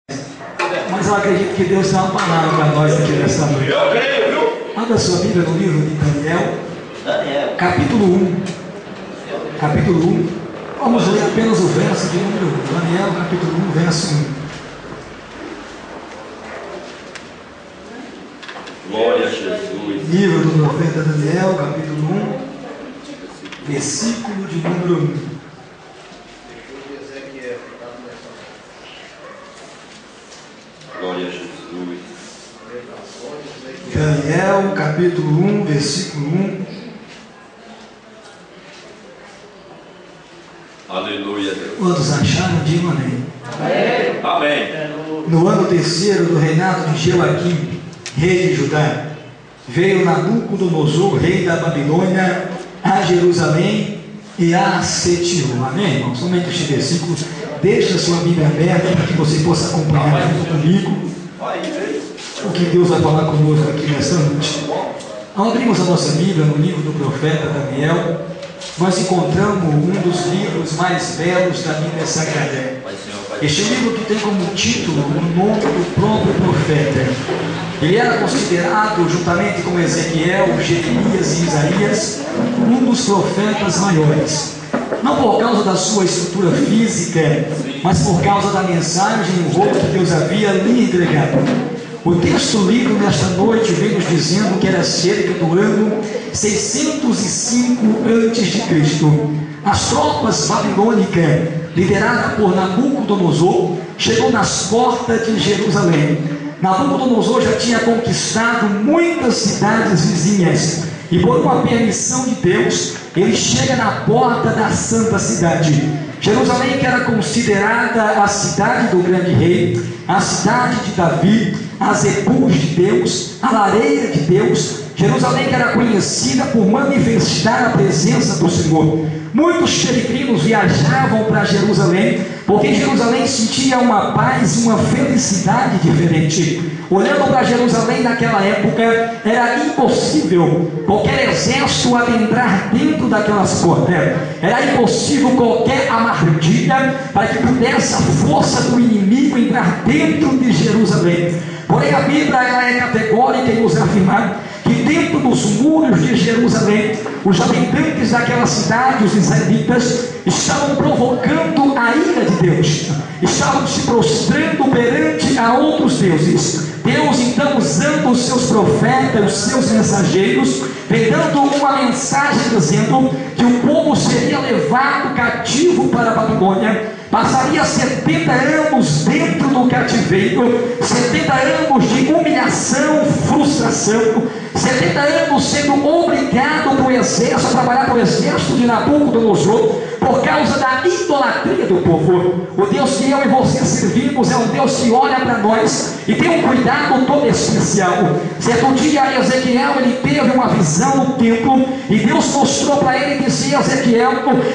Mas eu acredito que Deus tem uma palavra para nós aqui nessa noite. Eu creio, viu? Abra sua Bíblia no livro de Daniel, capítulo 1. Capítulo 1. Vamos ler apenas o verso de número 1. Daniel, capítulo 1, verso 1. Glória a Jesus. Livro do profeta Daniel, capítulo 1, versículo de número 1. Glória a Jesus. Daniel, capítulo 1, versículo 1. Aleluia, Deus. Quantos acharam? Digam amém. Amém. No ano terceiro do reinado de Joaquim, rei de Judá, veio Nabucodonosor, rei da Babilônia, a Jerusalém e a assediou. Amém, irmão? Somente este versículo. Deixa a sua Bíblia aberta para que você possa acompanhar junto comigo o que Deus vai falar conosco aqui nesta noite. Ao abrirmos a nossa Bíblia no livro do profeta Daniel, nós encontramos um dos livros mais belos da Bíblia Sagrada. Este livro que tem como título o nome do próprio profeta. Ele era considerado, juntamente com Ezequiel, Jeremias e Isaías, um dos profetas maiores. Não por causa da sua estrutura física, mas por causa da mensagem e o rolo que Deus havia lhe entregado. O texto lido nesta noite vem nos dizendo que era cerca do ano 605 a.C. As tropas babilônicas, lideradas por Nabucodonosor, chegou nas portas de Jerusalém. Nabucodonosor já tinha conquistado muitas cidades vizinhas, e por uma permissão de Deus, ele chega na porta da santa cidade. Jerusalém, que era considerada a cidade do grande rei, a cidade de Davi, a Zebul de Deus, a lareira de Deus. Jerusalém, que era conhecida por manifestar a presença do Senhor. Muitos peregrinos viajavam para Jerusalém, porque Jerusalém sentia uma paz e uma felicidade diferente. Olhando para Jerusalém naquela época, era impossível qualquer exército adentrar dentro daquelas portas. Era impossível qualquer amarradilha para que pudesse a força do inimigo entrar dentro de Jerusalém. Porém, a Bíblia ela é categórica em nos afirmar que dentro dos muros de Jerusalém, os habitantes daquela cidade, os israelitas, estavam provocando a ira de Deus, estavam se prostrando perante a outros deuses. Deus, então, usando os seus profetas, os seus mensageiros, vem dando uma mensagem dizendo que o povo seria levado cativo para a Babilônia, passaria 70 anos dentro do cativeiro, 70 anos de humilhação, frustração, 70 anos sendo obrigado para o exército, a trabalhar para o exército de Nabucodonosor, por causa da idolatria do povo. O Deus que eu e você servimos é um Deus que olha para nós e tem um cuidado todo especial. Certo dia, Ezequiel ele teve uma visão no templo e Deus mostrou para ele e disse: Ezequiel,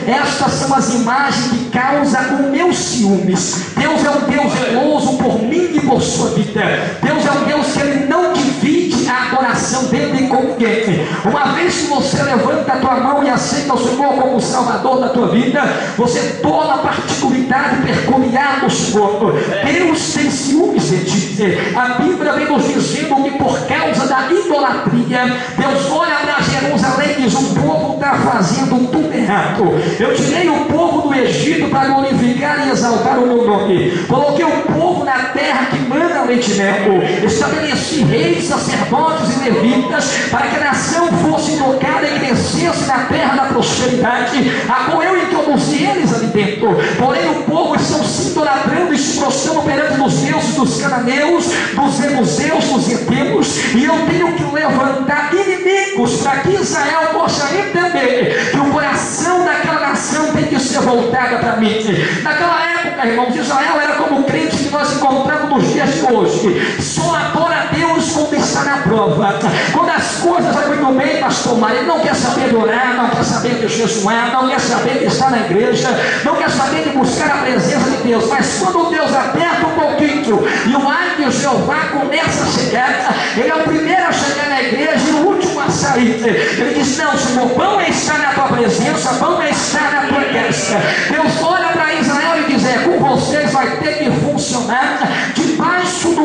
estas são as imagens que causam o meu ciúmes. Deus é um Deus zeloso por mim e por sua vida. Deus é um Deus que ele não divide a adoração dele com ninguém. Uma vez que você levanta a tua mão e aceita o Senhor como o Salvador da tua vida, você torna a particularidade peculiar do Senhor. Deus tem ciúmes de ti. A Bíblia vem nos dizendo que por causa da idolatria, Deus olha para Jerusalém e diz: o povo está fazendo tudo errado. Eu tirei o povo do Egito para glorificar e exaltar o meu nome. Coloquei o povo na terra que manda leite e mel. Estabeleci reis, sacerdotes e levitas para que a nação fosse tocada e crescesse na terra da prosperidade, a qual eu introduzi eles ali dentro. Porém o povo estão se idolatrando e se prostrando perante os deuses dos cananeus, dos jebuseus, dos heteus, e eu tenho que levantar inimigos para que Israel possa entender que o coração daquela nação tem que ser voltado para mim. Naquela época, irmãos, Israel era como o crente que nós encontramos nos dias de hoje. Só adora a Deus quando está na prova. Quando as coisas vão muito bem, pastor Mário, ele não quer saber de orar, não quer saber de jejuar, não quer saber de estar na igreja, não quer saber de buscar a presença de Deus. Mas quando Deus aperta um pouquinho e o anjo de Jeová começa a chegar, ele é o primeiro a chegar na igreja e o último a sair. Ele diz: não, Senhor, bom é estar na tua presença, bom é estar na tua casa. Deus olha para Israel e diz: com vocês vai ter que funcionar de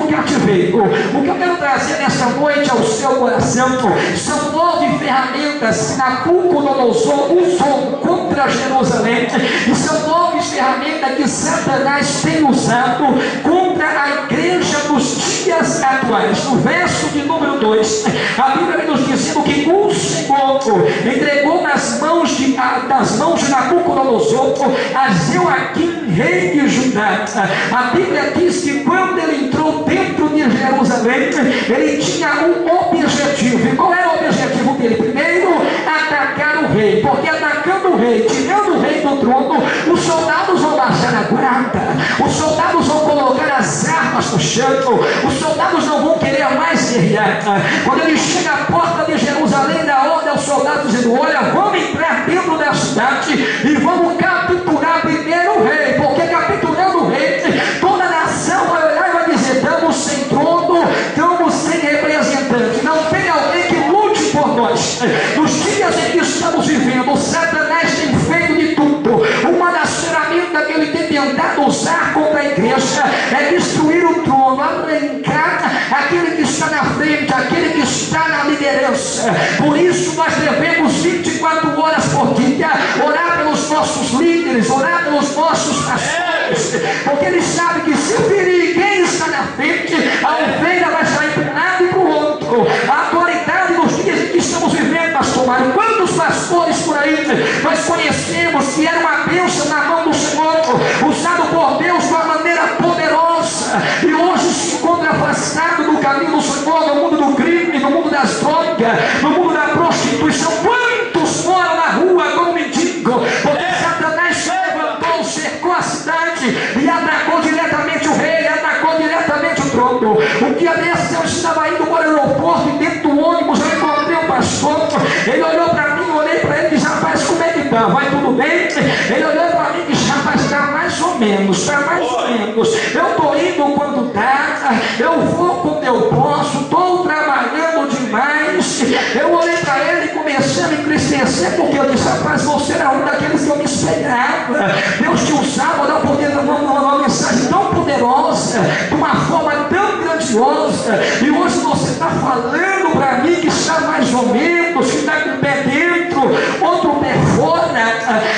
do cativeiro. O que eu quero trazer nesta noite ao seu coração são 9 ferramentas que Nabucodonosor usou contra Jerusalém, e são 9 ferramentas que Satanás tem usado contra a igreja nos dias atuais. No verso de número 2, a Bíblia nos dizendo que o Senhor entregou nas mãos de Nabucodonosor a Joaquim, rei de Judá. A Bíblia diz que quando ele entrou dentro de Jerusalém, ele tinha um objetivo. E qual era o objetivo dele? Primeiro, atacar o rei, porque atacando o rei, tirando o rei do trono, os soldados vão baixar a guarda, os soldados vão colocar as armas no chão, os soldados não vão querer mais guerrear. Quando ele chega à porta de Jerusalém, dá ordem aos soldados dizendo: olha, vamos entrar dentro da cidade e vamos capturar primeiro o rei, porque capturando o rei, toda a nação vai olhar e vai dizer: estamos sem trono, estamos sem representante, não tem alguém que lute por nós. Nos dias em que estamos vivendo, Satanás tem feito de tudo. Uma das ferramentas que ele tem tentado usar contra a igreja é destruir o trono, arrancar aquele que está na frente, aquele que está na liderança. Por isso nós devemos 24 horas por dia orar pelos nossos líderes, orar pelos nossos pastores, porque eles sabem que se virem quem está na frente, a ovelha vai sair para um lado e para o outro. A autoridade nos dias em que estamos vivendo, pastor Mário, quantos pastores por aí nós conhecemos que era uma bênção na mão do Senhor, usado por Deus de uma maneira poderosa, e hoje se encontra afastado do caminho do Senhor, no mundo do crime, no mundo das drogas, no mundo da prostituição. Quantos moram na rua como mendigo, porque Satanás se levantou, cercou a cidade e atacou diretamente o rei, atacou diretamente o trono. O dia desse eu estava indo para o aeroporto e dentro do ônibus eu encontrei um pastor. Ele olhou para mim, eu olhei para ele e disse: rapaz, como é que está? Vai tudo bem? Ele olhou para mim e disse: rapaz, está mais ou menos, está mais ou menos. Eu estou indo quando dá, eu vou quando eu posso, estou trabalhando demais. Eu olhei para ele e comecei a me entristecer, porque eu disse: rapaz, você era um daqueles que eu me espelhava. Deus te usava uma mensagem tão poderosa, de uma forma tão grandiosa, e hoje você está falando para mim que está mais ou menos, que está com o pé dentro, outro pé fora.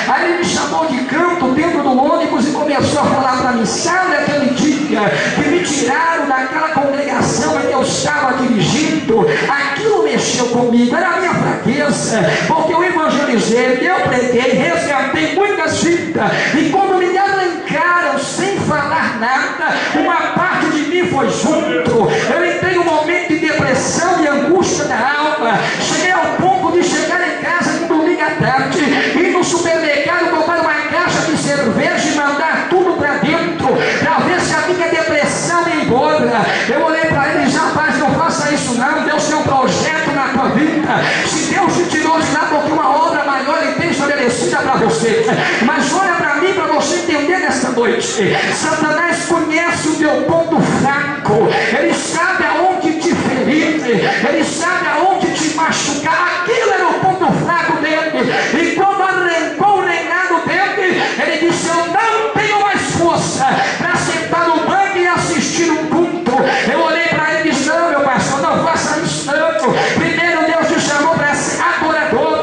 Aí ele me chamou de canto dentro do ônibus e começou a falar para mim: sabe aquele dia que me tiraram daquela congregação em que eu estava dirigindo? Aquilo mexeu comigo, era a minha fraqueza, porque eu evangelizei, eu preguei, resgatei muitas vidas, e quando me arrancaram sem falar nada, uma parte de mim foi junto. Eu entrei num momento de depressão e angústia da alma. Cheguei ao ponto de chegar em casa no domingo à tarde, ir no supermercado, comprar uma caixa de cerveja e mandar tudo para dentro, para ver se a minha depressão ia embora. Eu olhei para ele e disse: rapaz, não faça isso não, Deus tem um projeto na tua vida. Se Deus te tirou de lá, porque uma obra maior Ele tem estabelecida para você. Mas olha para mim, para você entender nesta noite: Satanás conhece o teu ponto fraco, ele sabe aonde te ferir, ele sabe aonde te machucar. Aquilo era o ponto fraco dele, e quando arrancou o reinado dele, ele disse: eu não tenho mais força para sentar no banco e assistir um culto. Eu olhei para ele e disse: não, meu pastor, não faça isso não. Primeiro Deus te chamou para ser adorador,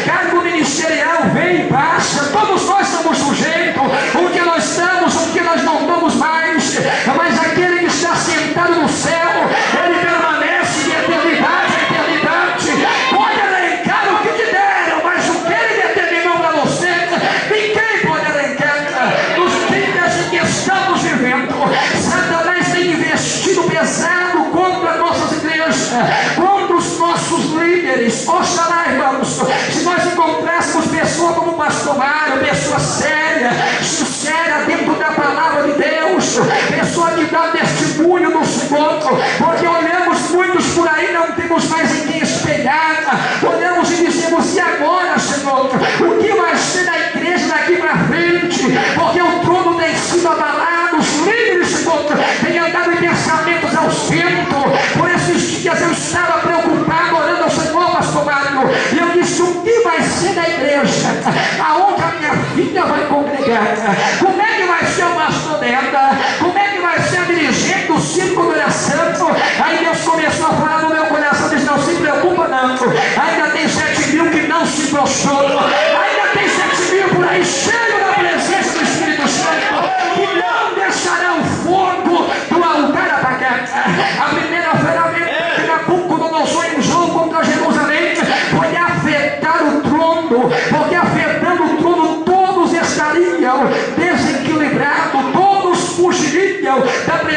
cargo ministerial vem e passa, todos nós somos sujeitos, o que nós estamos, o que nós não estamos mais, mas aquele que está sentado no céu, ele permanece de eternidade a eternidade. Pode arrancar o que te deram, mas o que ele determinou para você, ninguém pode arrancar. Nos dias em que estamos vivendo, Satanás tem investido pesado contra nossas igrejas, contra os nossos líderes. Oxalá, irmãos, se nós encontrássemos pessoas como o pastor Mário, pessoa séria, sincera dentro da palavra de Deus, pessoa que dá testemunho do Senhor, porque olhamos muitos por aí, não temos mais em quem espelhar, olhamos e dizemos: e agora, Senhor, o que vai ser da igreja daqui para frente? Porque o trono tem sido abalado, os líderes, Senhor, têm andado em pensamentos aos ventos. Por esses dias eu estava preocupado, orando ao Senhor, pastor Mário, e eu disse: o que vai ser da igreja? Aonde a minha filha vai congregar? Como é que vai ser o pastor dela? Como é que vai ser a dirigente do círculo de oração?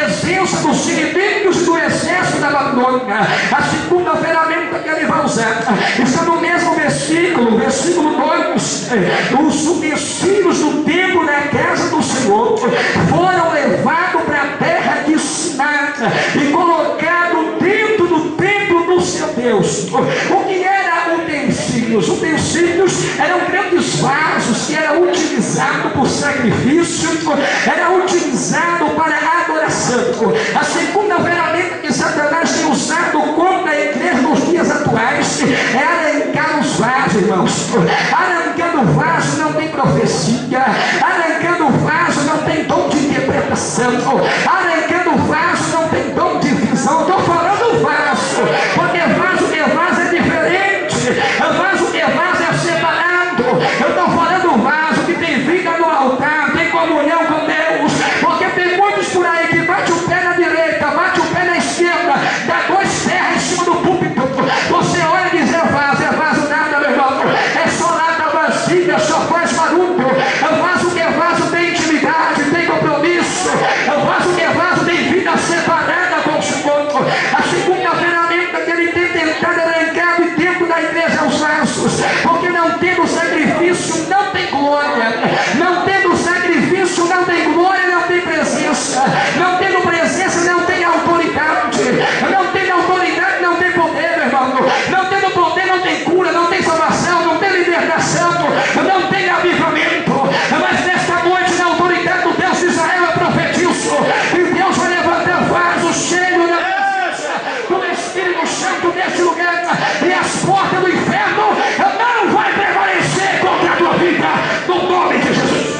presença dos inimigos e do exército da Babilônia. A segunda ferramenta que ele vai usar está no mesmo versículo 2. Os utensílios do templo da casa do Senhor foram levados para a terra de Siná e colocados dentro do templo do seu Deus. O que era utensílios? Utensílios eram grandes vasos que eram utilizados por sacrifício, era utilizado para adoração. A segunda ferramenta que Satanás tem usado contra a igreja nos dias atuais é arrancar os vasos, irmãos. Arrancando o vaso não tem profecia, arrancando o vaso não tem dom de interpretação, arrancando o vaso não tem dom de visão. Eu estou falando vaso, porque vaso é diferente, vaso é separado. Eu estou falando vaso que tem vida no altar, tem comunhão com Deus, porque tem muitos por aí que bate o pé na direita, bate o pé na esquerda, dá 2 ferros em cima do púlpito. Você olha e diz: é vaso nada, meu irmão, é só lata vazia, só faz barulho. Vaso que é vaso tem intimidade, tem compromisso. Vaso que é vaso tem vida separada com o Senhor. A segunda ferramenta que ele tem tentado arrancar de dentro da igreja é os vasos, porque não tendo sacrifício não tem glória, não tendo sacrifício não tem glória, não tem presença, não tendo presença não tem autoridade, não tendo autoridade não tem poder, meu irmão, não tendo poder não tem cura, não tem salvação, não tem libertação, não tem avivamento. Mas nesta noite, na autoridade do Deus de Israel, eu profetizo e Deus vai levantar vasos cheios da presença do Espírito Santo neste lugar, e as portas do inferno não vai prevalecer contra a tua vida, no nome de Jesus.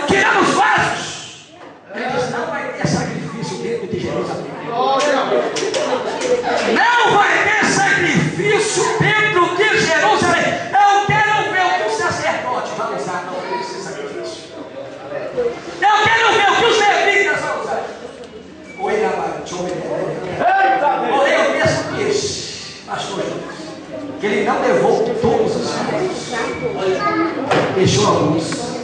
Tirando os vasos, ele diz: não vai ter sacrifício dentro de Jerusalém. Não vai ter sacrifício dentro de Jerusalém. Eu quero ver o que o sacerdote vai usar para oferecer sacrifício. Eu quero ver o que os levitas vão usar. Porém, eu penso que esse pastor Jonas, que ele não levou todos os sacrifícios, deixou alguns.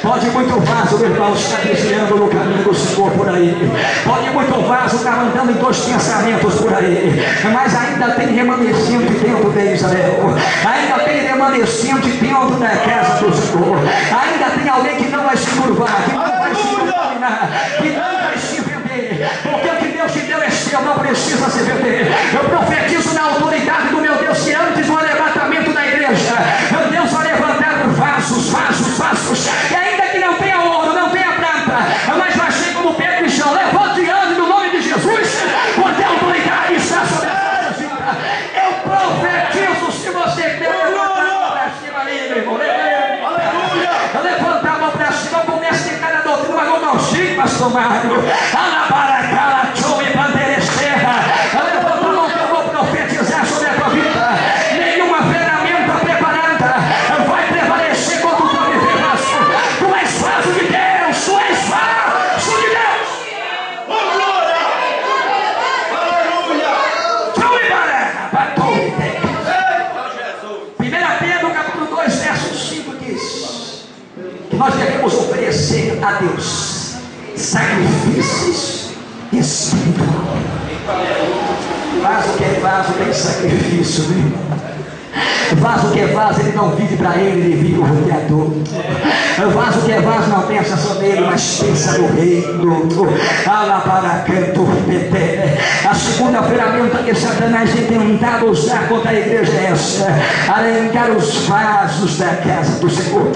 Pode muito vaso, meu irmão, estar desviando no caminho do Senhor por aí. Pode muito vaso estar andando em 2 pensamentos por aí. Mas ainda tem remanescente dentro de Israel. Ainda tem remanescente dentro da casa do Senhor. Ainda tem alguém que não vai se curvar, que não vai se contaminar, que não vai se vender. Porque o que Deus te deu é seu, não precisa se vender. Eu profetizo na autoridade do meu Deus que antes do levantamento da igreja, Deus vai levantar vasos. E ainda que não tenha ouro, não tenha prata, mas vai ser como Pedro e João: levante e ande no nome de Jesus, porque a autoridade está sobre a sua vida. Eu profetizo, se você quer levantar a mão para cima ali, meu irmão, levanta a mão para cima, comece a tentar a doutrina, mas não chique, pastor Mário. Alabaracala, chove, bandeira terra. Levanta a mão que eu vou profetizar sobre a tua vida. Nenhuma ferramenta preparada vai prevalecer contra o teu viver. Tu és vaso de Deus, tu és vaso de Deus. Aleluia! 1 Pedro capítulo 2, verso 5 diz que nós devemos oferecer a Deus sacrifícios espirituais. Vaso que é vaso tem sacrifício, meu irmão. Vaso que é vaso, ele não vive para ele, ele vive o rodeador. Vaso que é vaso não pensa só nele, mas pensa no reino. A segunda ferramenta que Satanás tem tentado usar contra a igreja é essa: arrancar os vasos da casa do Senhor.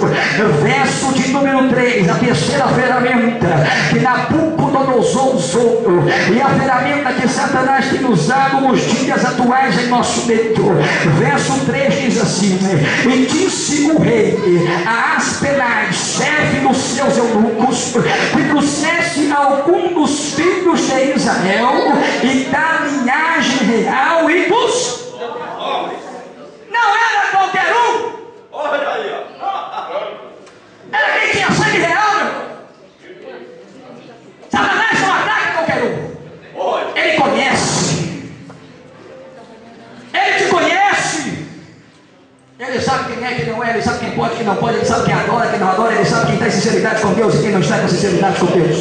Verso de número 3, a terceira ferramenta que Nabucodonosor usou, e a ferramenta que Satanás tem usado nos dias atuais em nosso meio. Verso 3 diz assim: e disse o rei a Aspenaz, chefe dos seus eunucos, que trouxesse algum dos filhos de Israel e da linhagem real e dos... Não era qualquer um. Olha aí, era quem tinha sangue real, meu irmão. Satanás não ataca qualquer um. Ele conhece. Ele te conhece. Ele sabe quem é, quem não é. Ele sabe quem pode, quem não pode, ele sabe quem adora, quem não adora, ele sabe quem está em sinceridade com Deus e quem não está com sinceridade com Deus.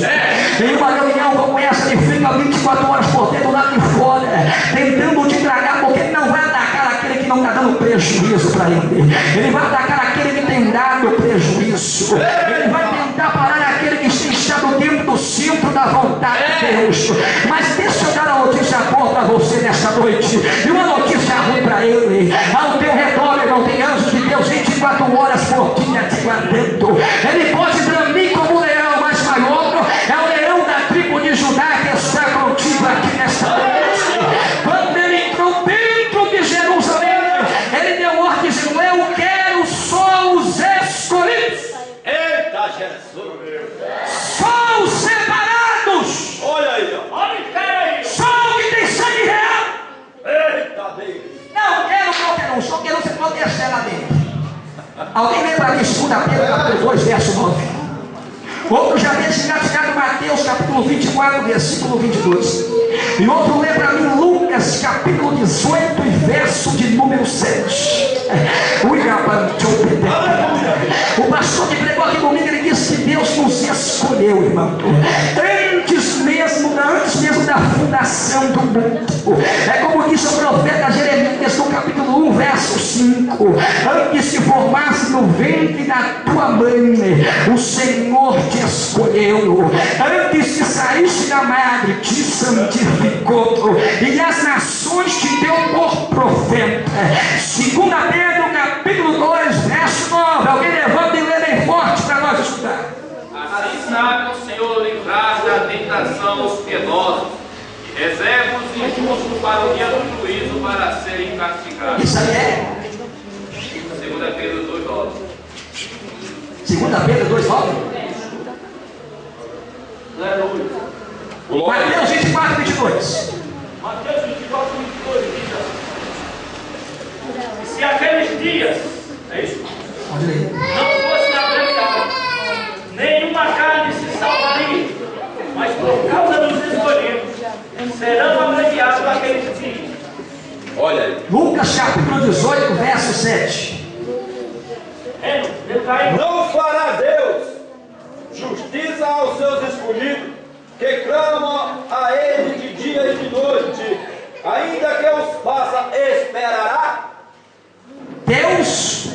Em uma reunião como essa, ele fica 24 horas por dentro lá de fora, tentando te tragar, porque ele não vai atacar aquele que não está dando prejuízo para ele. Ele vai atacar aquele que tem dado prejuízo. Ele vai tentar parar aquele que tem estado dentro do centro da vontade de Deus. Mas deixa eu dar a notícia boa para você nesta noite, e uma notícia ruim para ele. Ao teu redor, irmão, tem anjos de Deus 24 horas por dia te guardando. Ele pode bramir como um leão, mas maior é o leão da tribo de Judá que está contigo aqui nesta noite. Quando ele entrou dentro de Jerusalém, ele deu ordem dizendo: eu quero só os escolhidos. Eita, Jesus! Só os separados. Olha aí, ó. Olha o cara aí. Só o que tem sangue real. Eita, Deus! Não quero qualquer um, só quero você pode deixar lá dentro. Alguém lê para mim 2 Pedro capítulo 2, verso 9. Outro já lê tirado Mateus capítulo 24, versículo 22. E outro lê para mim Lucas capítulo 18 e verso de número 7. O pastor que pregou aqui comigo, ele disse que Deus nos escolheu, irmão, antes mesmo da fundação do mundo. É como disse o profeta Jeremias no capítulo 1, verso 5: antes se formasse no ventre da tua mãe, o Senhor te escolheu. Antes de saísse da madre, te santificou, e as nações te deu por profeta. 2 Pedro capítulo 2, verso 9. Alguém levanta e lê bem forte para nós estudar. Assim sabe o Senhor livrar da tentação os piedosos, e reserva os injustos para o dia do juízo, para serem castigados. Isso aí é 2 Pedro 2, 9. 2 Pedro 2, 9. Aleluia. Mateus 24, 22. Mateus 24, 22 diz assim: e se aqueles dias, é isso? Pode ler. Não fosse abreviado, nenhuma carne se salvaria, mas por causa dos escolhidos serão abreviados aqueles dias. Olha aí. Lucas capítulo 18, verso 7. Não fará Deus justiça aos seus escolhidos, que clamam a Ele de dia e de noite, ainda que os faça esperará? Deus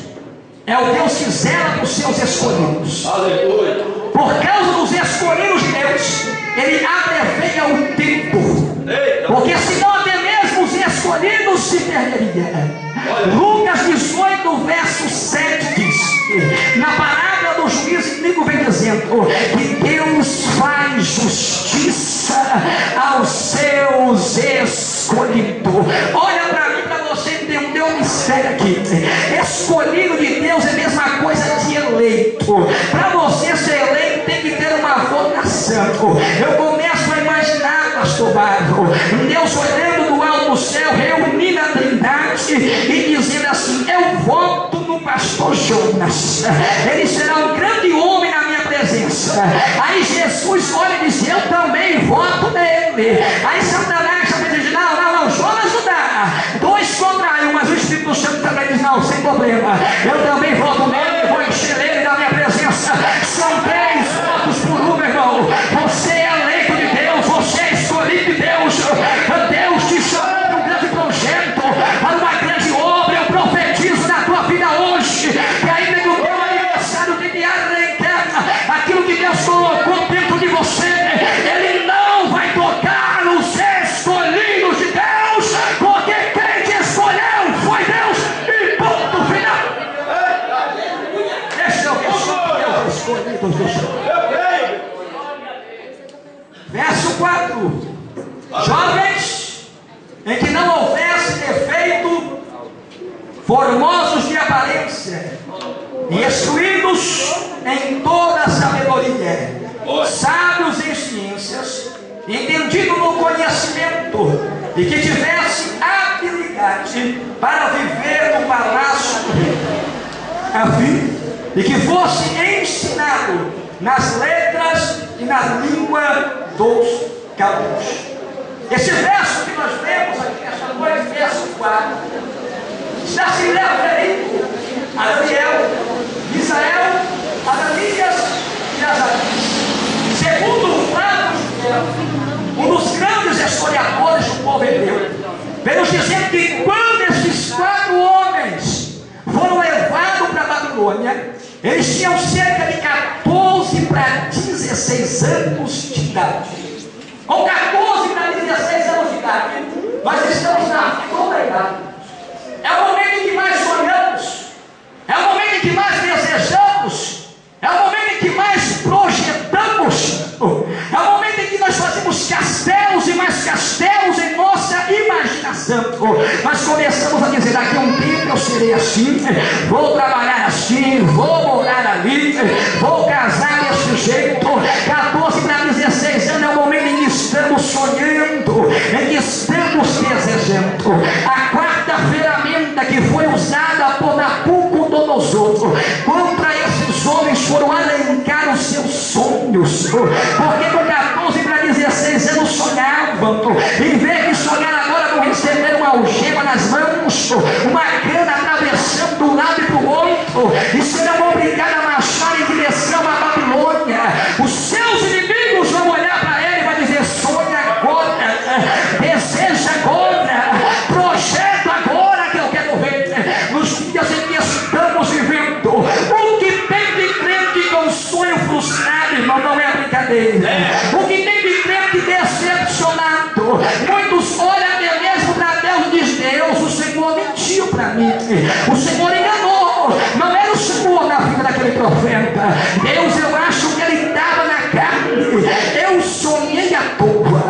é o Deus que zela dos seus escolhidos. Aleluia. Por causa dos escolhidos de Deus, Ele abreveia o tempo. Eita. Porque senão até mesmo os escolhidos se perderiam. Lucas 18, verso 7 diz: na parábola do juiz, Nico vem dizendo que Deus faz justiça aos seus escolhidos. Olha para mim, para você entender o mistério aqui. Escolhido de Deus é a mesma coisa de eleito. Para você ser eleito tem que ter uma votação. Eu começo a imaginar, pastor Bárbaro, Deus olhando do alto do céu, reunindo a Trindade e dizendo assim: eu voto no pastor Jonas, ele será um grande homem na minha presença. Aí Jesus olha e diz: eu também voto nele. Aí Satanás também diz: não, Jonas não dá. 2 contra 1, mas o Espírito Santo também diz: não, sem problema, eu também voto nele, vou encher ele da minha presença. São 3 votos por 1, meu irmão. Você é eleito de Deus, você é escolhido de Deus. Deus te chamou para um grande projeto, para uma grande obra. Eu profetizo na tua vida hoje, que ainda no teu aniversário tem que arrancar aquilo que Deus colocou dentro de você. Ele não vai tocar nos escolhidos de Deus, porque quem te escolheu foi Deus, e ponto final. Esse é o que são os escolhidos do Senhor. Verso 4: jovens, em que não houvesse defeito, formosos de aparência, e instruídos em toda a sabedoria, sábios em ciências, entendidos no conhecimento, e que tivesse habilidade para viver no palácio do rei, a fim de que fosse ensinado nas letras e na língua dos causos. Esse verso que nós vemos aqui nessa noite, verso 4, está se referindo Adaniel, Misael, Adanias e Azarias. Segundo Flávio, um dos grandes historiadores do povo hebreu, veio dizendo que quando esses 4 homens foram levados para a Babilônia, eles tinham cerca de 14 para 16 anos de idade. Com 14 para 16 anos de idade, nós estamos na flor da idade. É o momento em que mais sonhamos, é o momento em que mais desejamos, é o momento em que mais projetamos, é o momento em que nós fazemos castelos e mais castelos em nossa imaginação. Nós começamos a dizer: daqui a um tempo eu serei assim, vou trabalhar assim, vou morar ali, vou casar desse jeito. 14 para 16 anos é o momento em que estamos sonhando, em que estamos desejando. A quarta ferramenta que foi usada por Nabucodonosor contra esses homens foram alencar os seus sonhos, porque com 14 para 16 anos sonhavam. Em vez de sonhar agora com receber uma algema nas mãos, uma cana atravessando de um lado e para o outro, e serão obrigados a marchar em direção à Babilônia. Os seus inimigos vão olhar para ele e vão dizer: sonha agora, deseja agora, projeta agora que eu quero ver. Nos dias em que estamos vivendo, o que tem de crente com sonho frustrado, irmão, não é brincadeira. O que tem de crente decepcionado, muitos olham até mesmo para Deus e dizem: Deus, o Senhor mentiu para mim, o Senhor enganou, não era o Senhor na vida daquele profeta. Deus, eu acho que ele estava na carne, eu sonhei à toa,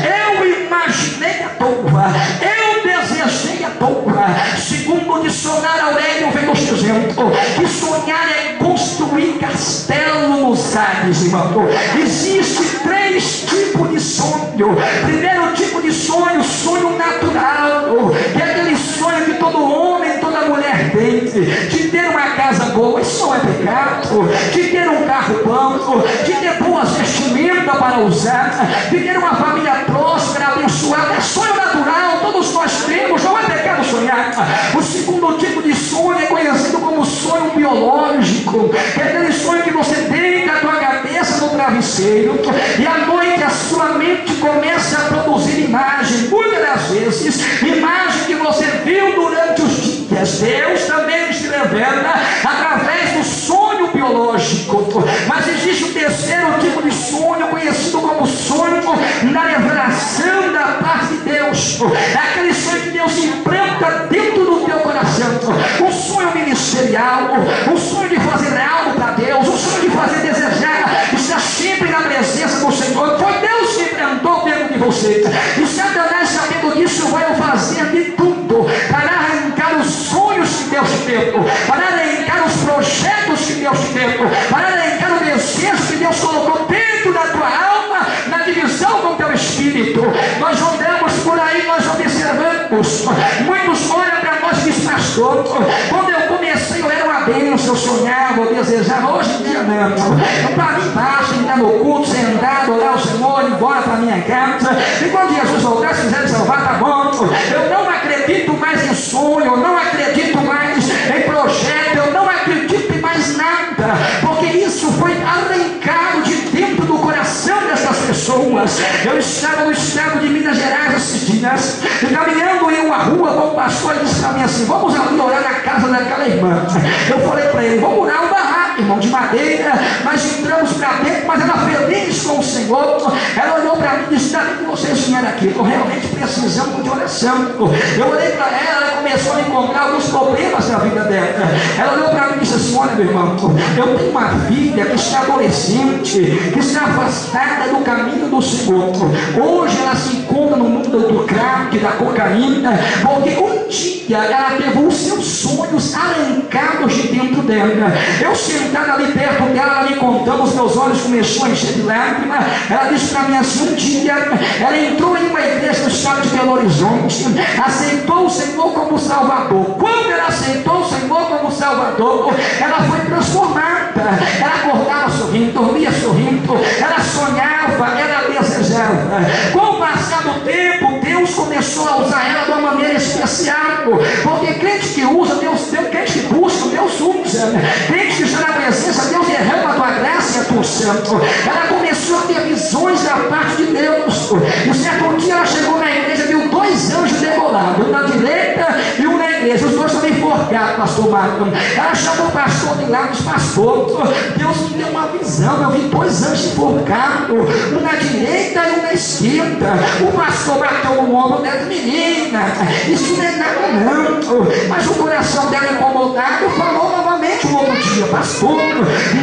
eu imaginei à toa, eu desejei à toa. Segundo o dicionário Aurélio veio dizendo que sonhar é construir castelo nos ares, irmão. Existe 3 tipos de sonho. Primeiro tipo de sonho, sonho natural, que é aquele sonho que todo homem, toda mulher tem, de ter uma casa boa, isso não é pecado, de ter um carro bom, de ter boas vestimentas para usar, de ter uma família próspera, abençoada, é sonho natural, todos nós temos, não é pecado sonhar. O segundo tipo de sonho é conhecido como sonho biológico, que é aquele sonho que você deita a tua cabeça no travesseiro e à noite a sua mente começa a produzir imagem, muitas das vezes imagem que você viu durante os dias. Deus também se revela através do sonho biológico. Mas existe o terceiro tipo de sonho, conhecido como sonho da revelação da parte de Deus. É aquele sonho que Deus implanta dentro do teu coração, um sonho ministerial, um sonho de fazer algo para Deus, um sonho de fazer desejar estar sempre na presença do Senhor. Foi Deus que implantou dentro de você, e Satanás, sabendo disso, vai fazer de tudo para arrancar os sonhos que Deus te deu, para arrancar os projetos que Deus te deu, para arrancar o desejo que Deus colocou dentro da tua alma, na divisão com o teu espírito. Nós andamos por aí, nós observamos, muitos olham para nós e dizem: pastor, quando eu comecei eu era uma bênção, eu sonhava, eu desejava. Hoje em dia não, para mim basta estar no culto, sentado, orar ao Senhor, ir embora para minha casa, e quando Jesus voltar, se quiser me salvar, tá bom. Eu não acredito mais em sonho, eu não acredito mais em projeto, eu não acredito em mais nada, porque isso foi arrancado de dentro do coração dessas pessoas. Eu estava no estado de Minas Gerais esses dias, caminhando em uma rua com o pastor, e disse para mim assim: vamos ali orar na casa daquela irmã. Eu falei para ele: vamos orar um barraco, irmão, de madeira. Nós entramos para dentro, mas ela feliz com o Senhor. Ela olhou para mim e disse: ainda bem que vocês vieram aqui, eu realmente precisamos de oração. Eu olhei para ela, ela começou a me contar alguns problemas na vida dela. Ela olhou para mim e disse assim: olha, meu irmão, eu tenho uma filha que está adolescente, que está afastada do caminho do Senhor. Hoje ela se encontra no mundo do crack, da cocaína, porque um dia ela teve os seus sonhos arrancados de dentro dela. Eu sentado ali perto dela, ela me contando, os meus olhos começaram a encher de lágrimas. Ela disse para mim assim: um dia ela entrou em uma igreja no estado de Belo Horizonte, aceitou o Senhor como Salvador. Quando ela aceitou o Senhor como Salvador, ela foi transformada. Ela acordava sorrindo, dormia sorrindo, ela sonhava, ela desejava. Com o passar do tempo, Deus Deus começou a usar ela de uma maneira especial, porque crente que usa, Deus, crente que busca, Deus usa, crente que está na presença, Deus derrama a tua graça e a tua santo. Ela começou a ter visões da parte de Deus, e certo dia ela chegou na igreja, viu 2 anjos degolados, um na direita e um na igreja, os 2 também enforcados, pastor Marco. Ela chamou o pastor de lá, dos pastores, Deus me deu uma visão, eu vi 2 anjos enforcados, um na direita e um na esquerda. O pastor bateu no ombro dela, menina, isso não é nada não. Mas o coração dela incomodado falou novamente um outro dia, pastor,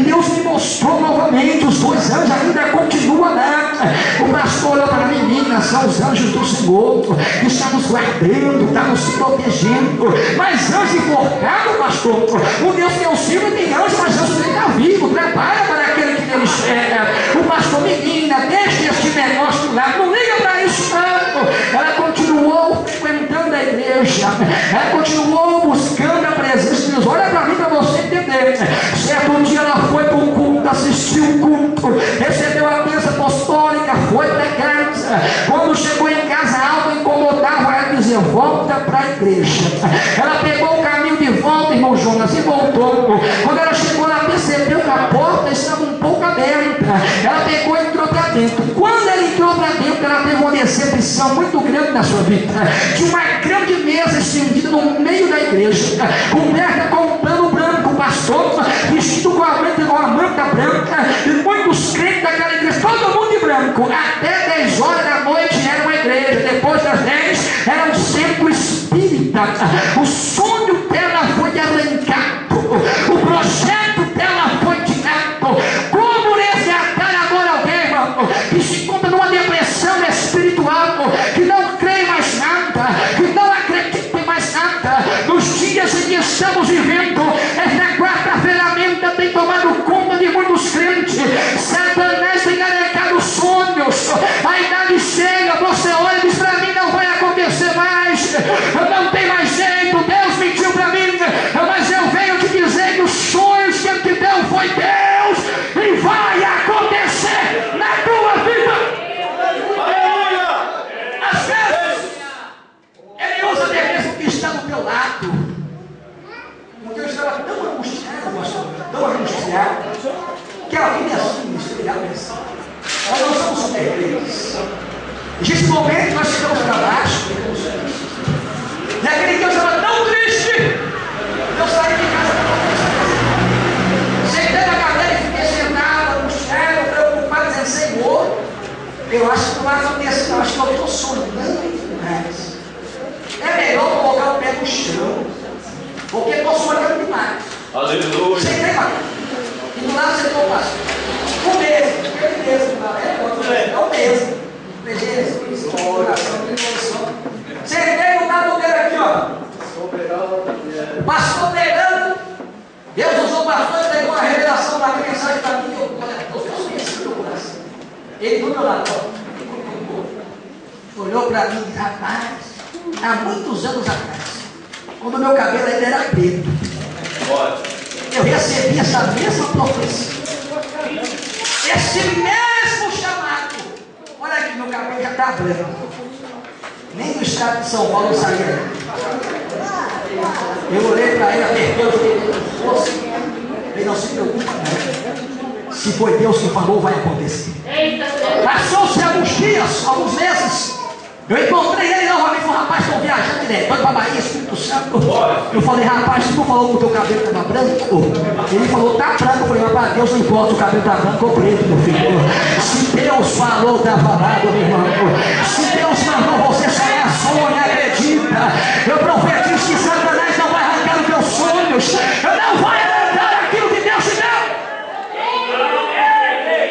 Deus me mostrou novamente, os 2 anjos ainda continuam lá. O pastor olhou para a menina, são os anjos do Senhor, que estão nos guardando, estão nos protegendo. Mas anjo enforcado, pastor, o Deus que eu sirvo tem anjo, mas anjo que está vivo, prepara para aquele que nele espera. O pastor, menina, deixa este negócio lá, não liga para isso não. Ela continuou frequentando a igreja, ela continuou buscando a presença de Deus. Olha para mim para você entender. Certo dia ela foi para o culto, assistiu o culto, recebeu a bênção apostólica, foi para casa. Quando chegou em casa, algo incomodava ela, dizia, volta para a igreja. Ela pegou o caminho de volta, irmão Jonas, e voltou. Quando ela chegou, ela percebeu que a porta estava um pouco aberta. Ela pegou e entrou para dentro. Quando ela entrou para dentro, ela teve uma decepção muito grande na sua vida. Tinha uma grande mesa estendida no meio da igreja, coberta com um pano branco, o pastor vestido com uma manta branca, e muitos crentes daquela igreja, todo mundo de branco. Até 10 horas da noite era uma igreja, depois das 10 era um centro espírita. O sonho dela foi arrancado, o projeto dela foi tirado. Como resgatar agora alguém, irmão, que se encontra numa depressão espiritual, que não crê mais nada, que não acredita em mais nada, nos dias em que estamos vivendo? Esta quarta-feira ainda tem tomado conta de muitos crentes. Satanás tem arrancado sonhos. A idade chega, você olha e diz para mim, não vai acontecer mais, não tem mais jeito, Deus mentiu para mim, mas eu venho te dizer que os sonhos que ele te deu foi Deus, e vai acontecer na tua vida. Aleluia! Às vezes ele usa até mesmo que está do teu lado. Porque eu estava tão angustiado, pastor, tão angustiado, que a vida é assim, ministerial é assim. Nós não somos super-igrejas. Nesse momento nós ficamos para baixo, e aquele que eu estava tão triste, eu saí de casa para conversar. Sentei na cadeira e fiquei sentado, angustiado, preocupado, dizendo, Senhor, eu acho que não vai acontecer, não, acho que eu estou sonhando demais. É melhor colocar o pé no chão, porque eu estou sonhando demais. Aleluia. Sentei lá, e do lado você estou passando. O mesmo, aquele mesmo, é o mesmo. Jesus, coração. Sentei no lado dele aqui, ó. Pastor pregando. Deus usou o pastor e pegou uma revelação da mensagem para mim. Deus conhece meu coração. Ele do meu lado, ó. Olhou para mim e disse, rapaz, há muitos anos atrás, quando meu cabelo ainda era preto, eu recebi essa mesma profecia. Esse mesmo chamado. Olha aqui, meu cabelo já está branco. Nem do estado de São Paulo eu saía. Eu olhei para ele, apertei os dedos. Ele não se preocupa, não. Se foi Deus que falou, vai acontecer. Passou-se alguns dias, alguns meses. Eu encontrei ele novamente, falei, rapaz, estou viajando direto, para a Bahia, Espírito Santo. Eu falei, rapaz, tu não falou que o teu cabelo estava branco? Ele falou, está branco. Eu falei, rapaz, Deus não importa, o cabelo está branco ou preto, meu filho. Se Deus falou, está falado, meu irmão. Se Deus mandou você sonhar, sonha, acredita. Eu profetizo que Satanás não vai arrancar os teus sonhos, não vai arrancar aquilo que Deus te deu.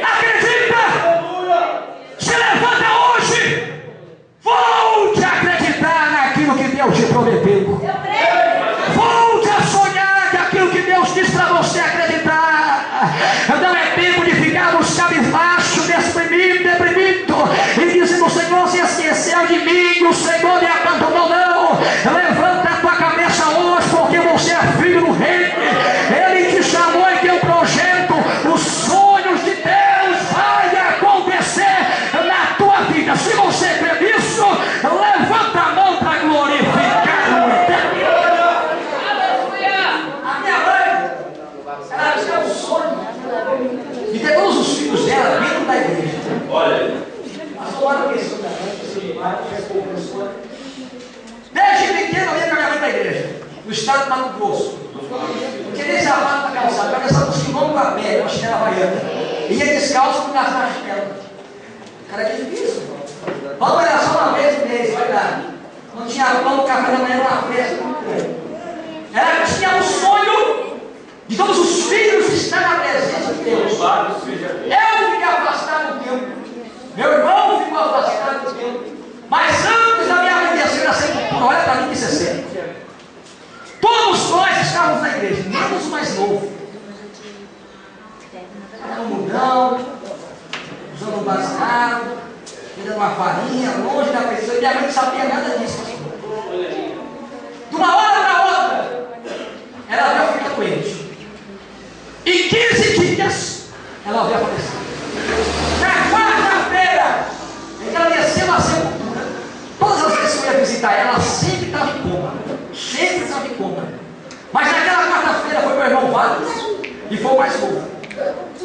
Acredita! Se levanta hoje! Volte a acreditar naquilo que Deus te prometeu. Volte a sonhar que aquilo que Deus diz para você acreditar. Não é tempo de ficarmos cabisbaixo, deprimido, e dizendo, o Senhor se esqueceu de mim, o Senhor me abandonou. Não. Levanta a tua cabeça hoje, porque você é filho do rei. tinha um sonho de ter todos os filhos dela dentro da igreja. Olha aí. Agora a questão da desde pequeno eu ia com a minha mãe para a igreja, no estado do Mato Grosso. Não tinha nem sapato para calçar, eu estava com igual com a pele, uma chinela havaiana. Ia descalço com gastar a chinela. Cara, que difícil. Vamos olhar só uma vez no mês, vai dar. Não tinha pão, café da manhã, uma festa. Ela tinha um sonho de todos os filhos estar na presença de Deus. Eu fiquei afastado do tempo. Meu irmão ficou afastado do tempo. Mas antes da minha mãe descer na sepultura, olha para mim que isso é sério. Todos nós estávamos na igreja, menos o mais novo. Era um mudão, usando um baseado, dando uma farinha, longe da pessoa. E minha mãe não sabia nada disso. De uma hora para outra, ela veio ficar doente. Em 15 dias, ela veio falecer. Na quarta-feira, ela desceu a sepultura. Todas as vezes que eu ia visitar ela sempre estava em coma. Sempre estava em coma. Mas naquela quarta-feira foi meu irmão Vargas e foi o mais novo.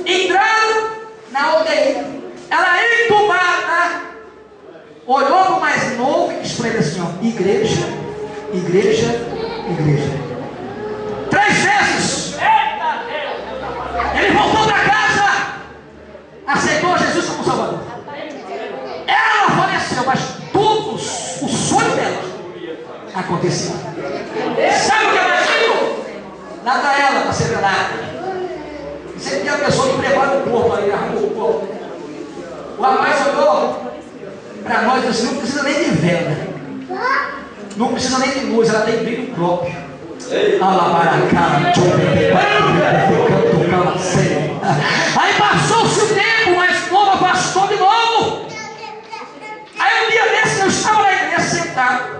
Entraram na UTI. Ela entubada, olhou para o mais novo e disse para ele assim: ó, igreja, igreja, igreja. 3 vezes. Ele voltou para casa, aceitou Jesus como Salvador. Ela faleceu, mas todos, o sonho dela aconteceu. Sabe o que é mais lindo? Nada a ela para ser velada. Sempre tem a pessoa que prepara o corpo aí, arruma o corpo. O rapaz olhou para nós e disse: não precisa nem de vela, não precisa nem de luz, ela tem brilho próprio. Aí passou-se o tempo, mas novo afastou de novo. Aí um dia desse eu estava na igreja sentado.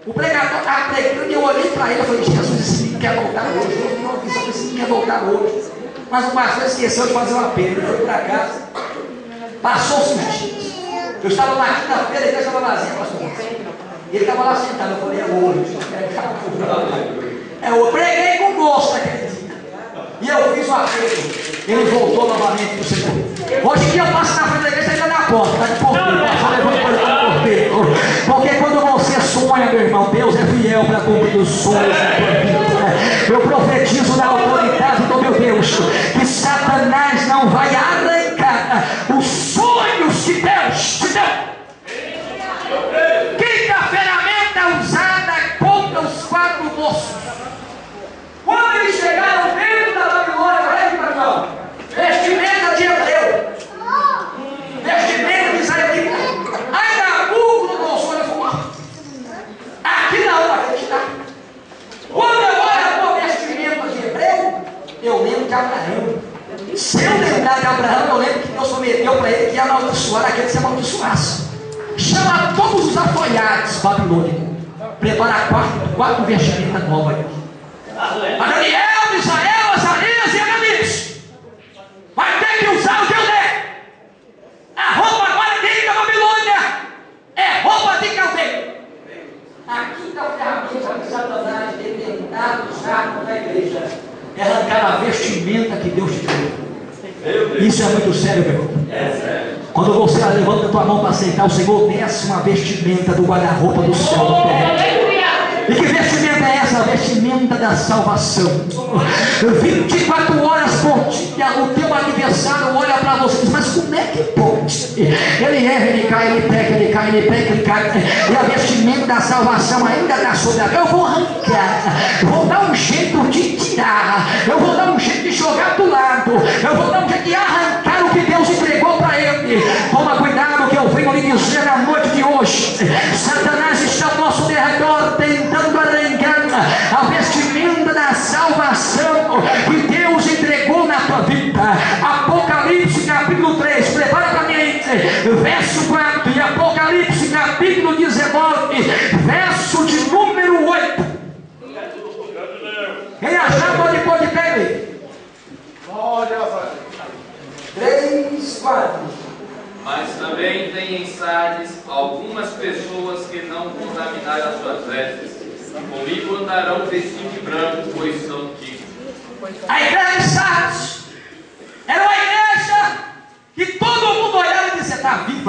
O pregador estava pregando e eu olhei para ele e falei: Jesus, esse menino quer voltar hoje. Eu vi uma visão que esse menino quer voltar hoje. Mas o pastor esqueceu de fazer uma pena, ele foi para casa. Passou-se uns dias. Eu estava na quinta-feira, a igreja estava vazia, pastor. E ele estava lá sentado. Eu falei: é hoje. Eu preguei com gosto naquele dia. E eu fiz o apelo. Ele voltou novamente para o Senhor. Hoje em dia eu passo na frente da igreja, ainda na porta. Está de porteiro. Só levando coisa para o porteiro. Porque quando você sonha, meu irmão, Deus é fiel para cumprir os sonhos da tua vida. Eu profetizo na autoridade do meu Deus que Satanás não vai arrancar os sonhos de Deus te deu. Quinta ferramenta usada contra os 4 moços. Quando eles chegaram dentro da Babilônia, olha para cá, vestimenta de hebreu, vestimenta de israelita. Aí Nabucodonosor falou: aqui na hora que está. Quando eu olho a tua vestimenta de hebreu, eu lembro de Abraão. Se eu lembrar de Abraão, eu lembro que Deus prometeu para ele que ia amaldiçoar aquele que se amaldiçoasse. Chama todos os apoiados babilônicos. Prepara 4 vestimentas novas. A Daniel, Misael, Azarias e Ananias. Vai ter que usar o teu dedo. A roupa agora dentro da Babilônia é roupa de caldeiro. A quinta ferramenta de Satanás tem tentado usar na igreja é arrancar a vestimenta que Deus te deu. Isso é muito sério, meu irmão. Quando você levanta a tua mão para aceitar, o Senhor desce uma vestimenta do guarda-roupa do céu do terreno. E que vestimenta é essa? A vestimenta da salvação. 24 horas por dia, o teu adversário olha para você e diz: mas como é que pode? Ele erra, ele cai, ele peca, ele cai, ele peca, ele cai. E a vestimenta da salvação ainda está sobre a... Eu vou arrancar, vou dar um jeito de tirar, eu vou dar um jeito de jogar do lado, eu vou dar um jeito de arrancar o que Deus entregou para ele. Toma cuidado que eu venho lhe dizer na noite de hoje. Satanás está ao nosso derredor tentando arrancar a vestimenta da salvação que Deus entregou na tua vida. Apocalipse capítulo 3, prepara para mim, verso 4, e Apocalipse capítulo 19, verso de número 8. Quem achar pode pôr de pé. 3, 4. Mas também tem em Sardes algumas pessoas que não contaminaram as suas vestes. Comigo andarão vestidos de branco, pois são dignos. A igreja de Sardes